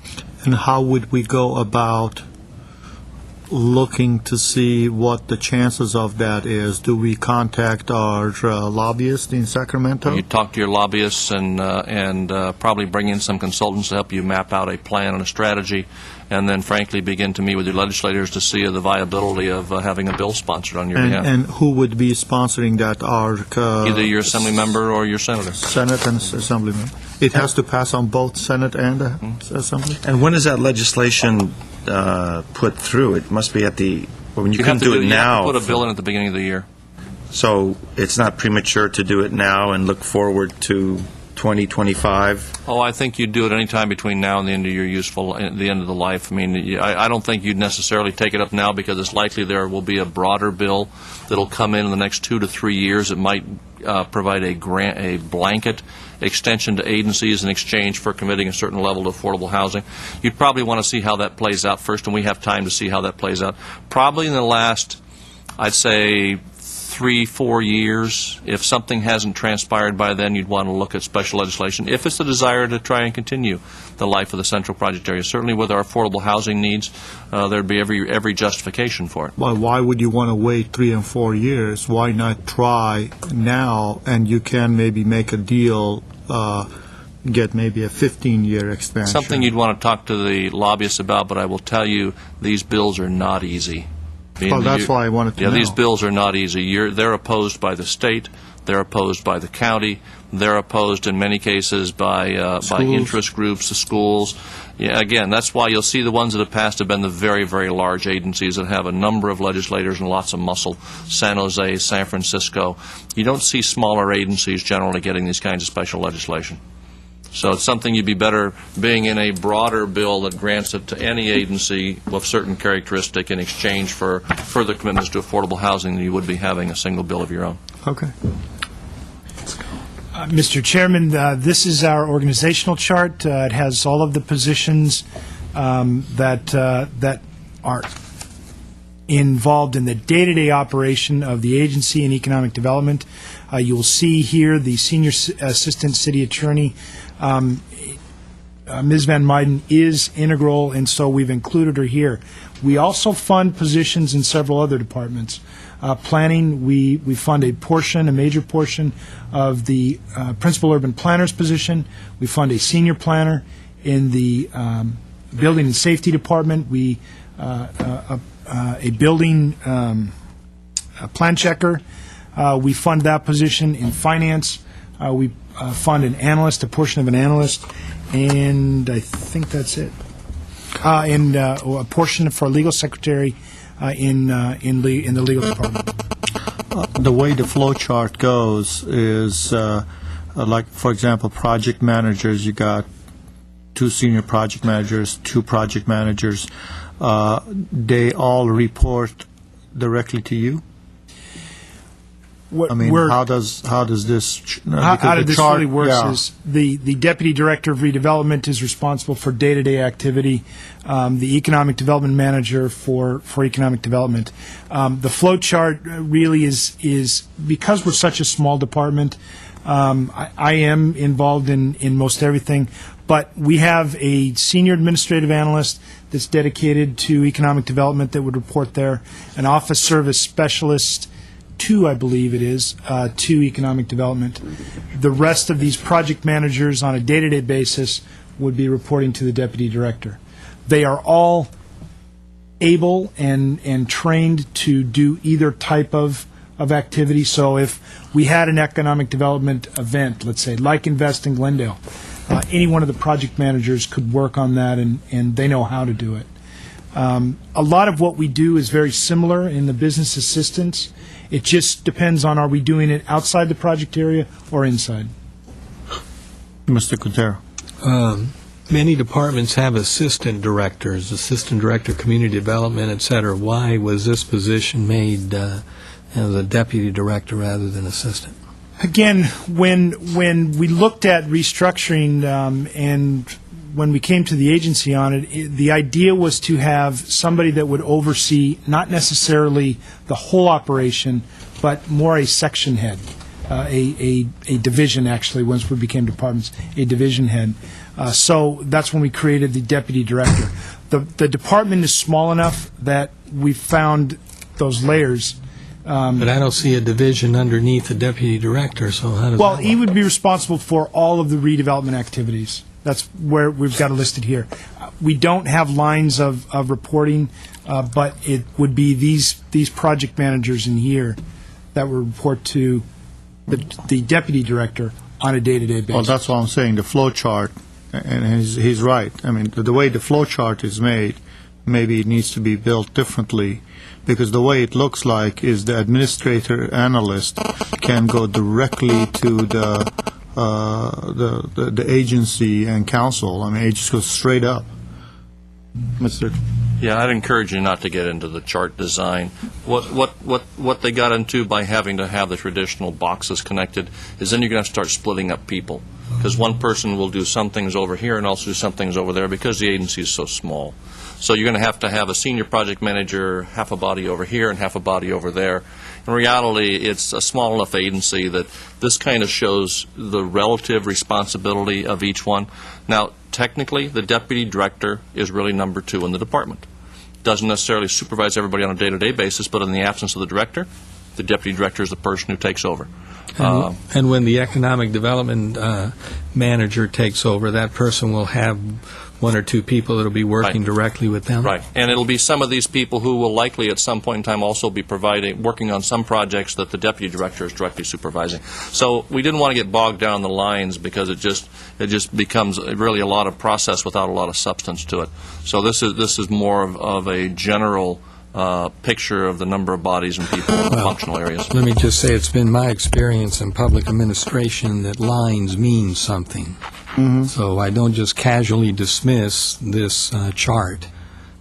And how would we go about looking to see what the chances of that is? Do we contact our lobbyist in Sacramento? You talk to your lobbyists and probably bring in some consultants to help you map out a plan and a strategy, and then, frankly, begin to meet with your legislators to see the viability of having a bill sponsored on your behalf. And who would be sponsoring that? Either your assembly member or your senator. Senate and assemblyman. It has to pass on both Senate and Assembly? And when is that legislation put through? It must be when you couldn't do it now. You have to put a bill in at the beginning of the year. So it's not premature to do it now and look forward to 2025? Oh, I think you'd do it anytime between now and the end of your the end of the life. I mean, I don't think you'd necessarily take it up now because it's likely there will be a broader bill that'll come in the next 2 to 3 years. It might provide a blanket extension to agencies in exchange for committing a certain level to affordable housing. You'd probably want to see how that plays out first, and we have time to see how that plays out. Probably in the last, I'd say, 3-4 years. If something hasn't transpired by then, you'd want to look at special legislation. If it's a desire to try and continue the life of the central project area, certainly with our affordable housing needs, there'd be every justification for it. Well, why would you want to wait 3 and 4 years? Why not try now, and you can maybe make a deal, get maybe a 15-year extension? Something you'd want to talk to the lobbyists about, but I will tell you, these bills are not easy. Well, that's why I wanted to know. These bills are not easy. They're opposed by the state. They're opposed by the county. They're opposed in many cases by interest groups, the schools. Yeah, again, that's why you'll see the ones that have passed have been the very, very large agencies that have a number of legislators and lots of muscle. San Jose, San Francisco. You don't see smaller agencies generally getting these kinds of special legislation. So it's something you'd be better being in a broader bill that grants it to any agency with certain characteristic in exchange for further commitments to affordable housing than you would be having a single bill of your own. Okay. Mr. Chairman, this is our organizational chart. It has all of the positions that are involved in the day-to-day operation of the agency and economic development. You will see here the Senior Assistant City Attorney. Ms. Van Meiden is integral, and so we've included her here. We also fund positions in several other departments. Planning, we fund a major portion of the Principal Urban Planner's position. We fund a senior planner. In the Building and Safety Department, we a building plan checker. We fund that position. In finance, we fund an analyst, a portion of an analyst, and I think that's it. And a portion for a legal secretary in the legal department. The way the flow chart goes is, like, for example, project managers, you got 2 senior project managers, 2 project managers. They all report directly to you? I mean, how does this? How did this chart, really works yeah. is the deputy director of redevelopment is responsible for day-to-day activity. The economic development manager for economic development. The flow chart really is because we're such a small department. I am involved in most everything, but we have a senior administrative analyst that's dedicated to economic development that would report there, an office service specialist. 2, I believe it is, to economic development. The rest of these project managers on a day-to-day basis would be reporting to the deputy director. They are all able and trained to do either type of activity. So if we had an economic development event, let's say, like Invest in Glendale, any one of the project managers could work on that, and they know how to do it. A lot of what we do is very similar in the business assistance. It just depends on, are we doing it outside the project area or inside? Mr. Quintero. Many departments have assistant directors, assistant director, community development, et cetera. Why was this position made as a deputy director rather than assistant? Again, when we looked at restructuring and when we came to the agency on it, the idea was to have somebody that would oversee not necessarily the whole operation, but more a section head, a division, actually, once we became departments, a division head. So that's when we created the deputy director. The department is small enough that we found those layers. But I don't see a division underneath the deputy director, so how does Well, that he work? would be responsible for all of the redevelopment activities. That's where we've got it listed here. We don't have lines of reporting, but it would be these project managers in here that would report to the deputy director on a day-to-day basis. Well, that's what I'm saying, the flow chart, and he's right. I mean, the way the flow chart is made, maybe it needs to be built differently, because the way it looks like is the administrator analyst can go directly to the the agency and council. I mean, it just goes straight up. Mr. Yeah, I'd encourage you not to get into the chart design. What they got into by having to have the traditional boxes connected is then you're going to have to start splitting up people, because one person will do some things over here and also do some things over there because the agency is so small. So you're going to have a senior project manager, half a body over here and half a body over there. In reality, it's a small enough agency that this kind of shows the relative responsibility of each one. Now, technically, the deputy director is really number 2 in the department. Doesn't necessarily supervise everybody on a day-to-day basis, but in the absence of the director, the deputy director is the person who takes over. And when the economic development manager takes over, that person will have 1 or 2 people that will be working directly with them. Right, and it'll be some of these people who will likely at some point in time also be working on some projects that the deputy director is directly supervising. So we didn't want to get bogged down the lines because it just becomes really a lot of process without a lot of substance to it. So this is more of a general picture of the number of bodies and people in functional areas. Let me just say it's been my experience in public administration that lines mean something. So I don't just casually dismiss this chart.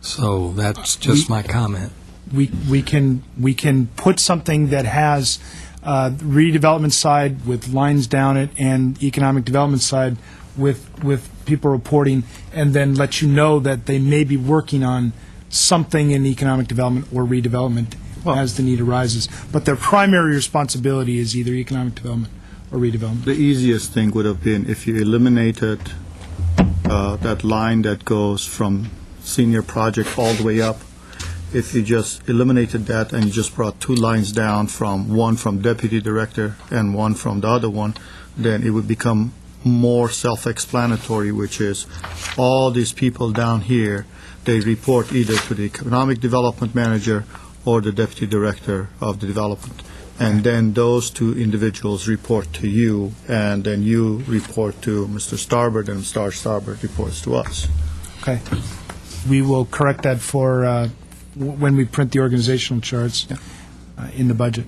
So that's just my comment. We can put something that has redevelopment side with lines down it and economic development side with people reporting, and then let you know that they may be working on something in economic development or redevelopment as the need arises. But their primary responsibility is either economic development or redevelopment. The easiest thing would have been if you eliminated that line that goes from senior project all the way up. If you just eliminated that and you just brought 2 lines down, one from deputy director and one from the other one, then it would become more self-explanatory, which is all these people down here, they report either to the economic development manager or the deputy director of the development. And then those 2 individuals report to you, and then you report to Mr. Starbird, and Mr. Starbird reports to us. Okay. We will correct that for when we print the organizational charts in the budget.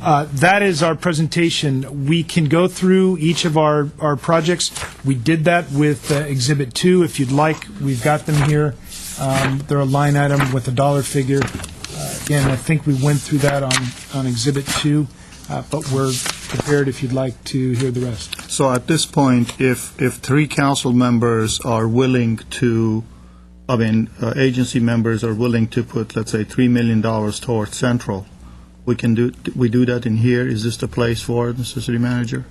That is our presentation. We can go through each of our projects. We did that with Exhibit 2. If you'd like, we've got them here. They're a line item with a dollar figure. Again, I think we went through that on Exhibit 2, but we're prepared if you'd like to hear the rest. So at this point, if 3 council members are willing to, agency members are willing to put, let's say, $3 million towards Central, we do that in here? Is this the place for it, Mr. City Manager?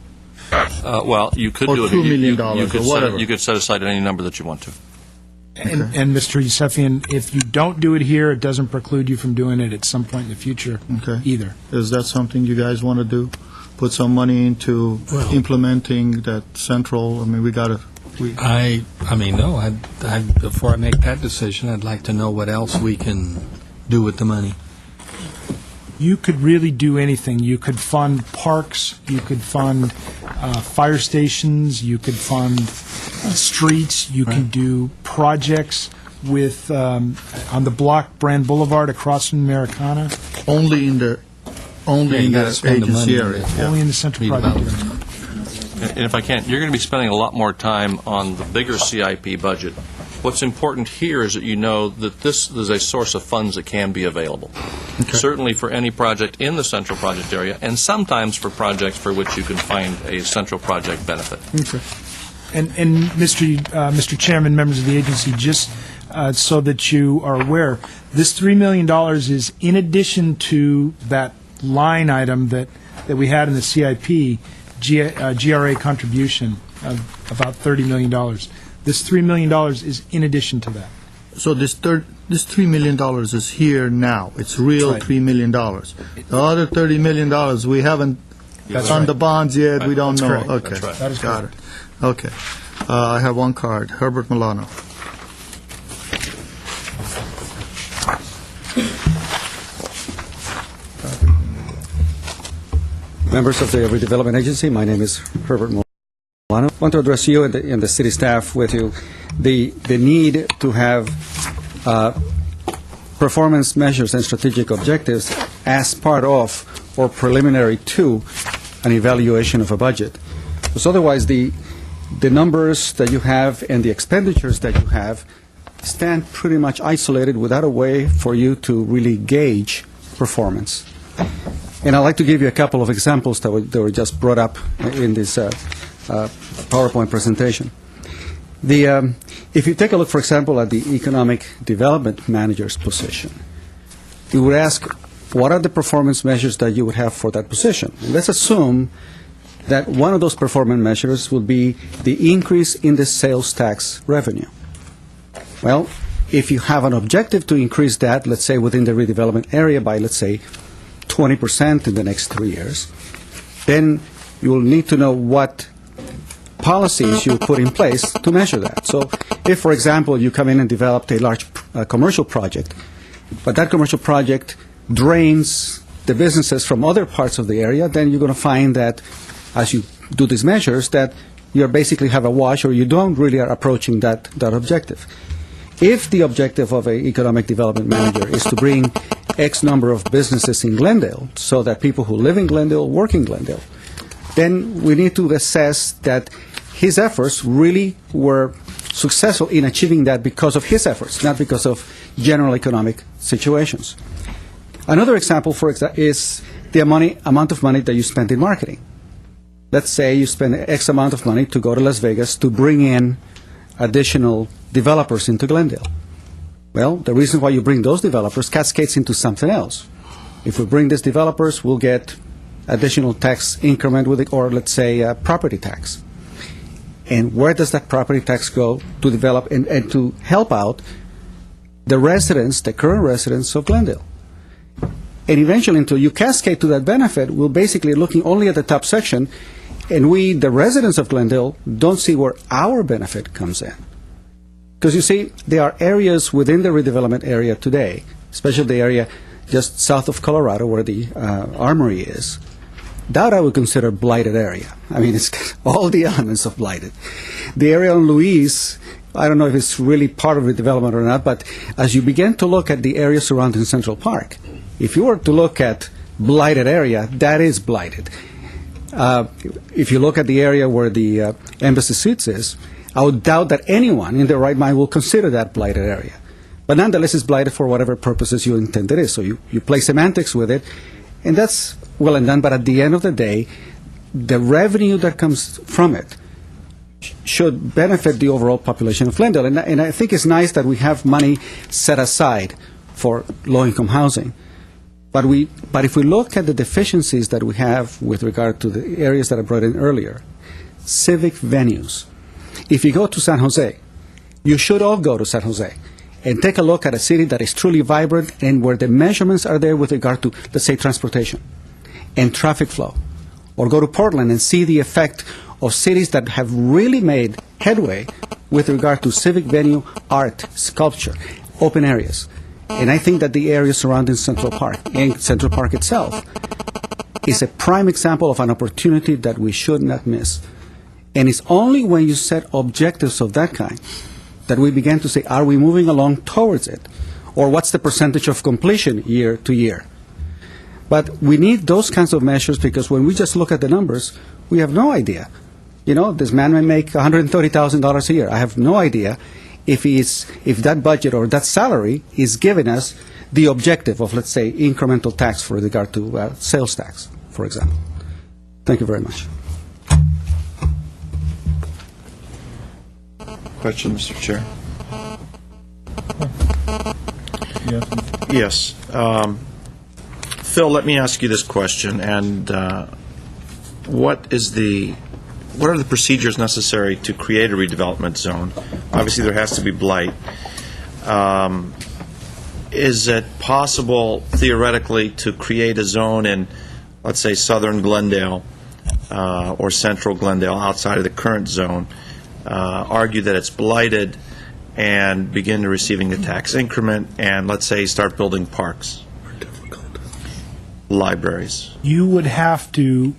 Well, you could Or do it. $2 million or whatever. You could set aside any number that you want to. And Mr. Yusefian, if you don't do it here, it doesn't preclude you from doing it at some point in the future either. Is that something you guys want to do? Put some money into implementing that Central? No. Before I make that decision, I'd like to know what else we can do with the money. You could really do anything. You could fund parks, you could fund fire stations, you could fund streets, you can do projects with, on the block, Brand Boulevard across from Americana. Only in the agency area. Only in the central project area. And if I can, you're going to be spending a lot more time on the bigger CIP budget. What's important here is that you know that this is a source of funds that can be available. Certainly for any project in the central project area, and sometimes for projects for which you can find a central project benefit. And Mr. Chairman, members of the agency, just so that you are aware, this $3 million is in addition to that line item that we had in the CIP, GRA contribution of about $30 million. This $3 million is in addition to that. So this $3 million is here now. It's real That's $3 right. million. The other $30 million, we haven't done the bonds yet. We don't know. correct. Okay, That's right. That is got it. Okay. I have one card. Herbert Milano. Members of the Redevelopment Agency, my name is Herbert Milano. I want to address you and the city staff with you the need to have performance measures and strategic objectives as part of or preliminary to an evaluation of a budget. Because otherwise, the numbers that you have and the expenditures that you have stand pretty much isolated without a way for you to really gauge performance. And I'd like to give you a couple of examples that were just brought up in this PowerPoint presentation. If you take a look, for example, at the Economic Development Manager's position, you would ask, what are the performance measures that you would have for that position? And let's assume that one of those performance measures would be the increase in the sales tax revenue. Well, if you have an objective to increase that, let's say within the redevelopment area by, let's say, 20% in the next 3 years, then you will need to know what policies you put in place to measure that. So if, for example, you come in and develop a large commercial project, but that commercial project drains the businesses from other parts of the area, then you're going to find that as you do these measures that you basically have a wash, or you don't really are approaching that objective. If the objective of an economic development manager is to bring X number of businesses in Glendale so that people who live in Glendale work in Glendale, then we need to assess that his efforts really were successful in achieving that because of his efforts, not because of general economic situations. Another example, is the amount of money that you spend in marketing. Let's say you spend X amount of money to go to Las Vegas to bring in additional developers into Glendale. Well, the reason why you bring those developers cascades into something else. If we bring these developers, we'll get additional tax increment with it, or let's say property tax. And where does that property tax go to develop and to help out the residents, the current residents of Glendale? And eventually, until you cascade to that benefit, we're basically looking only at the top section, and we, the residents of Glendale, don't see where our benefit comes in. Because you see, there are areas within the redevelopment area today, especially the area just south of Colorado where the armory is, that I would consider blighted area. I mean, it's got all the elements of blighted. The area on Louise, I don't know if it's really part of redevelopment or not, but as you begin to look at the area surrounding Central Park, if you were to look at blighted area, that is blighted. If you look at the area where the Embassy Suites is, I would doubt that anyone in their right mind will consider that blighted area. But nonetheless, it's blighted for whatever purposes you intend it is. So you play semantics with it, and that's well and done. But at the end of the day, the revenue that comes from it should benefit the overall population of Glendale. And I think it's nice that we have money set aside for low-income housing. But if we look at the deficiencies that we have with regard to the areas that I brought in earlier, civic venues. If you go to San Jose, you should all go to San Jose and take a look at a city that is truly vibrant and where the measurements are there with regard to, let's say, transportation and traffic flow. Or go to Portland and see the effect of cities that have really made headway with regard to civic venue, art, sculpture, open areas. And I think that the area surrounding Central Park and Central Park itself is a prime example of an opportunity that we should not miss. And it's only when you set objectives of that kind that we begin to say, are we moving along towards it? Or what's the percentage of completion year to year? But we need those kinds of measures because when we just look at the numbers, we have no idea. You know, this man may make $130,000 a year. I have no idea if that budget or that salary is giving us the objective of, let's say, incremental tax for regard to sales tax, for example. Thank you very much. Question, Mr. Chair? Yes. Phil, let me ask you this question, and what are the procedures necessary to create a redevelopment zone? Obviously, there has to be blight. Is it possible, theoretically, to create a zone in, let's say, southern Glendale or central Glendale, outside of the current zone, argue that it's blighted, and begin receiving the tax increment, and let's say start building parks, libraries? You would have to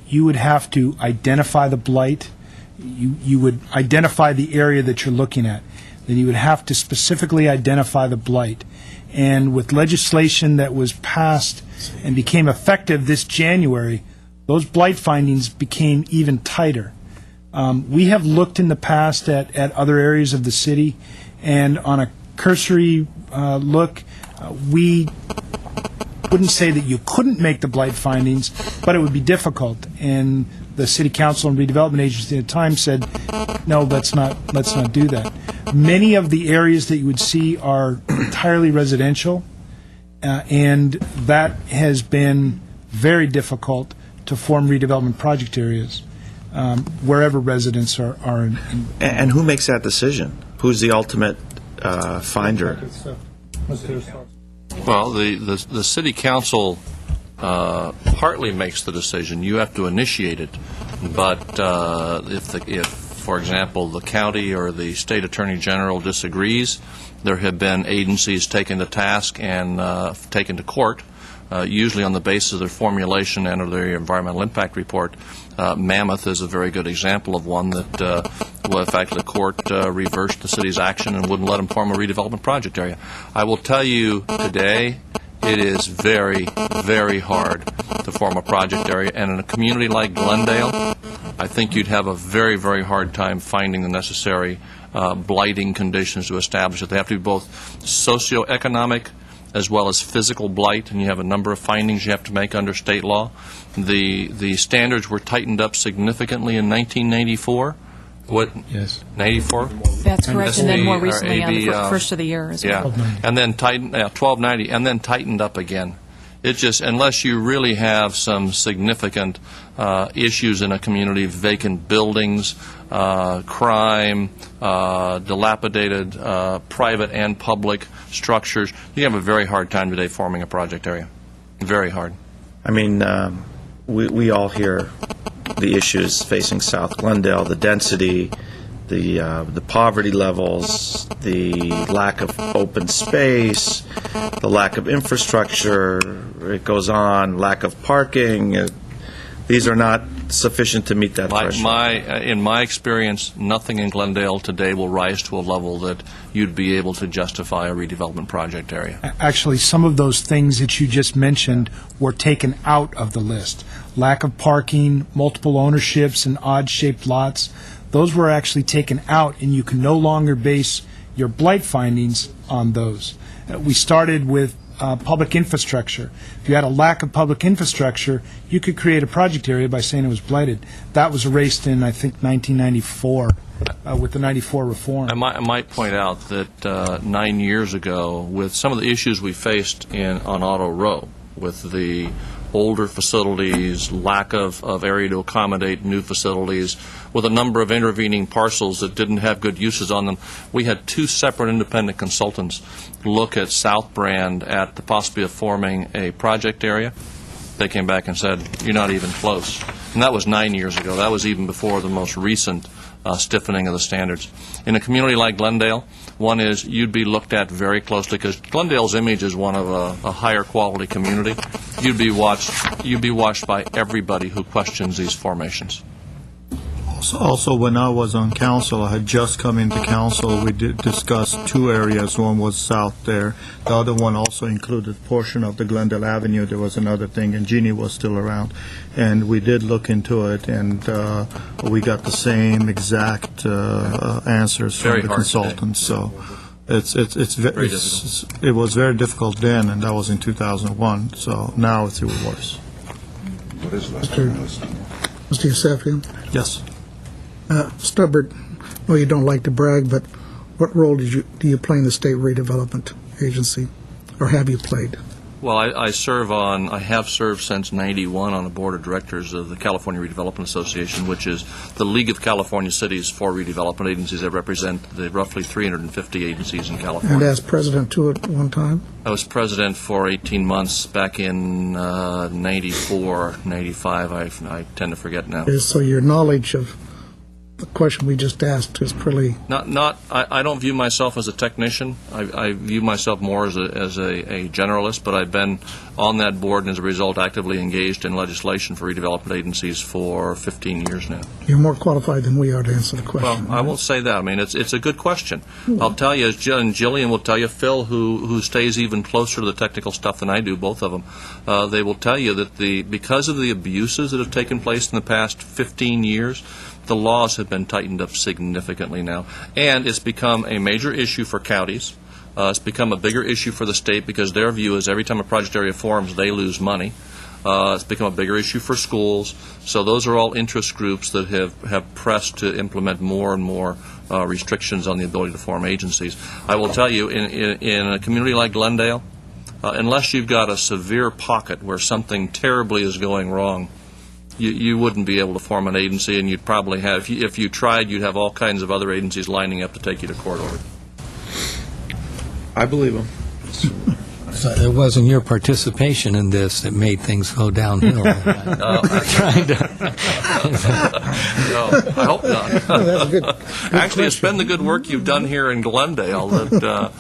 identify the blight. You would identify the area that you're looking at. Then you would have to specifically identify the blight. And with legislation that was passed and became effective this January, those blight findings became even tighter. We have looked in the past at other areas of the city, and on a cursory look, we wouldn't say that you couldn't make the blight findings, but it would be difficult. And the City Council and Redevelopment Agency at the time said, no, let's not do that. Many of the areas that you would see are entirely residential, and that has been very difficult to form redevelopment project areas wherever residents are in. And who makes that decision? Who's the ultimate finder? Well, the city council partly makes the decision. You have to initiate it. But if, for example, the county or the state attorney general disagrees, there have been agencies taken to task and taken to court, usually on the basis of their formulation and of their environmental impact report. Mammoth is a very good example of one that, well, in fact, the court reversed the city's action and wouldn't let them form a redevelopment project area. I will tell you today, it is very, very hard to form a project area, and in a community like Glendale, I think you'd have a very, very hard time finding the necessary blighting conditions to establish it. They have to be both socioeconomic as well as physical blight, and you have a number of findings you have to make under state law. The standards were tightened up significantly in 1994. What? Yes. 94? That's correct, and then more recently on the AD, first of the year as well. Yeah, and then 1290, and then tightened up again. It just, unless you really have some significant issues in a community, vacant buildings, crime, dilapidated private and public structures, you have a very hard time today forming a project area. Very hard. I mean, we all hear the issues facing South Glendale, the density, the poverty levels, the lack of open space, the lack of infrastructure, it goes on, lack of parking. These are not sufficient to meet that threshold. In my experience, nothing in Glendale today will rise to a level that you'd be able to justify a redevelopment project area. Actually, some of those things that you just mentioned were taken out of the list. Lack of parking, multiple ownerships, and odd-shaped lots. Those were actually taken out, and you can no longer base your blight findings on those. We started with public infrastructure. If you had a lack of public infrastructure, you could create a project area by saying it was blighted. That was erased in, I think, 1994 with the 94 reform. I might point out that 9 years ago, with some of the issues we faced on Auto Row, with the older facilities, lack of area to accommodate new facilities, with a number of intervening parcels that didn't have good uses on them, we had two separate independent consultants look at South Brand at the possibility of forming a project area. They came back and said, you're not even close. And that was 9 years ago. That was even before the most recent stiffening of the standards. In a community like Glendale, one is you'd be looked at very closely because Glendale's image is one of a higher quality community. You'd be watched by everybody who questions these formations. Also, when I was on council, I had just come into council, we did discuss two areas. One was south there. The other one also included a portion of the Glendale Avenue. There was another thing, and Jeannie was still around. And we did look into it, and we got the same exact answers from the consultants. So it was very difficult then, and that was in 2001. So now it's even worse. Mr. Yusefian? Yes. Stubbard, I know you don't like to brag, but what role do you play in the State Redevelopment Agency, or have you played? Well, I have served since '91 on the board of directors of the California Redevelopment Association, which is the League of California Cities for redevelopment agencies that represent the roughly 350 agencies in California. And as president too at one time? I was president for 18 months back in 94, 95. I tend to forget now. So your knowledge of the question we just asked is pretty, I don't view myself as a technician. I view myself more as a generalist, but I've been on that board and as a result actively engaged in legislation for redevelopment agencies for 15 years now. you're more qualified than we are to answer the question. Well, I will say that. I mean, it's a good question. I'll tell you, as Jillian will tell you, Phil, who stays even closer to the technical stuff than I do, both of them, they will tell you that because of the abuses that have taken place in the past 15 years, the laws have been tightened up significantly now. And it's become a major issue for counties. It's become a bigger issue for the state because their view is every time a project area forms, they lose money. It's become a bigger issue for schools. So those are all interest groups that have pressed to implement more and more restrictions on the ability to form agencies. I will tell you, in a community like Glendale, unless you've got a severe pocket where something terribly is going wrong, you wouldn't be able to form an agency, and you'd probably have, if you tried, you'd have all kinds of other agencies lining up to take you to court over it. I believe him. So it wasn't your participation in this that made things go downhill. Trying to. No, I hope not. Actually, it's been the good work you've done here in Glendale that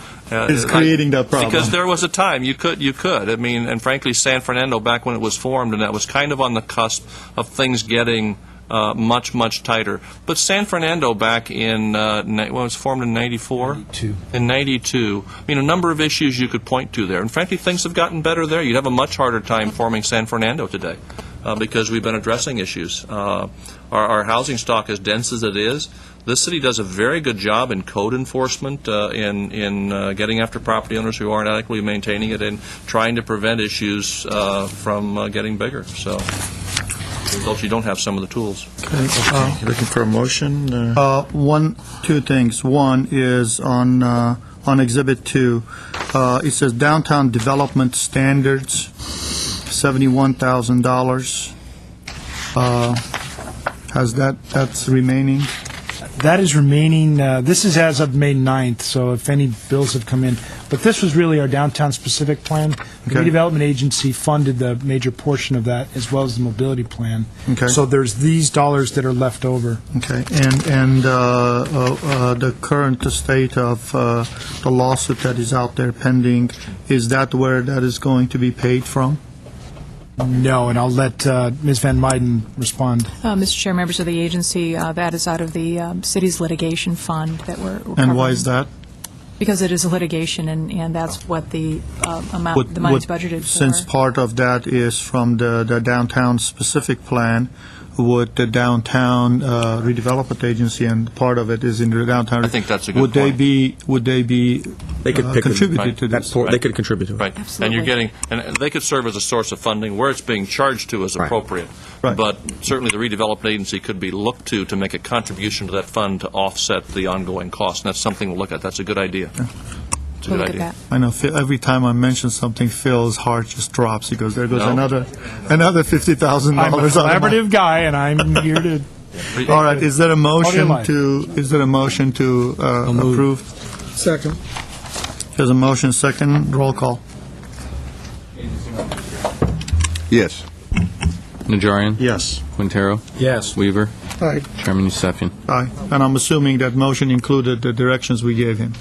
Is creating that problem. Because there was a time you could. I mean, and frankly, San Fernando back when it was formed, and that was kind of on the cusp of things getting much tighter. But San Fernando back in when it was formed in '94. In '92, I mean, a number of issues you could point to there, and frankly, things have gotten better there. You'd have a much harder time forming San Fernando today because we've been addressing issues. Our housing stock, as dense as it is, this city does a very good job in code enforcement, in getting after property owners who aren't adequately maintaining it, and trying to prevent issues from getting bigger. So. You don't have some of the tools. Okay. Looking for a motion? Two things. One is on Exhibit 2. It says downtown development standards, $71,000. That's remaining? That is remaining. This is as of May 9th, so if any bills have come in. But this was really our downtown-specific plan. The Okay. redevelopment agency funded the major portion of that, as well as the mobility plan. Okay. So there's these dollars that are left over. Okay, and the current state of the lawsuit that is out there pending, is that where that is going to be paid from? No, and I'll let Ms. Van Meiden respond. Mr. Chair, members of the agency, that is out of the city's litigation fund that we're And why is that? Because it is a litigation, and that's what the amount, the money's budgeted for. Since part of that is from the downtown specific plan, would the downtown redevelopment agency, and part of it is in the downtown. I think that's a good Would they point. be They could pick contributed to That's this? they could contribute to it. Right. Absolutely. And you're getting, and they could serve as a source of funding where it's being charged to is Right. appropriate. Right. But certainly the redevelopment agency could be looked to make a contribution to that fund to offset the ongoing cost. And that's something we'll look at. That's a good idea. It's a We'll good look at idea. that. I know every time I mention something, Phil's heart just drops. He goes, there goes No. another $50,000 I'm a out of my. collaborative guy, and I'm here to... All right, is there a motion life. to approve? Second. There's a motion, second, roll call. Yes. Najarian? Yes. Quintero? Yes. Weaver? Aye. Chairman Yusefian. Aye, and I'm assuming that motion included the directions we gave him.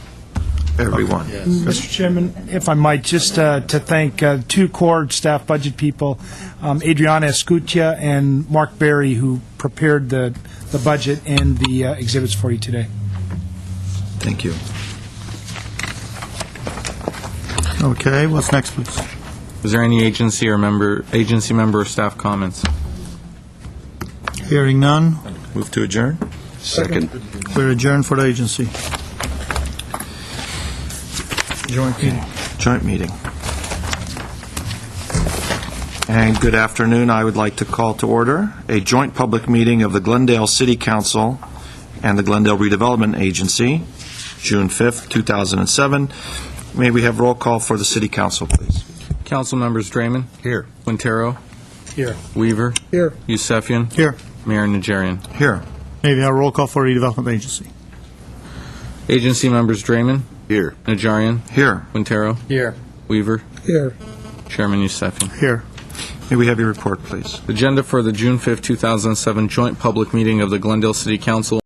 Everyone. Mr. Chairman, if I might, just to thank two core staff budget people, Adriana Escutia and Mark Berry, who prepared the budget and the exhibits for you today. Thank you. Okay, what's next, please? Is there any agency member or staff comments? Hearing none, Move to adjourn? Second. we're adjourned for the agency. Joint meeting. Joint meeting. And good afternoon. I would like to call to order a joint public meeting of the Glendale City Council and the Glendale Redevelopment Agency, June 5th, 2007. May we have roll call for the City Council, please? Council members Draymond? Here. Quintero? Here. Weaver? Here. Yusefian? Here. Mayor Najarian. Here. Maybe a roll call for redevelopment agency. Agency members Draymond? Here. Najarian? Here. Quintero? Here. Weaver? Here. Chairman Yusefian. Here. May we have your report, please? Agenda for the June 5th, 2007 joint public meeting of the Glendale City Council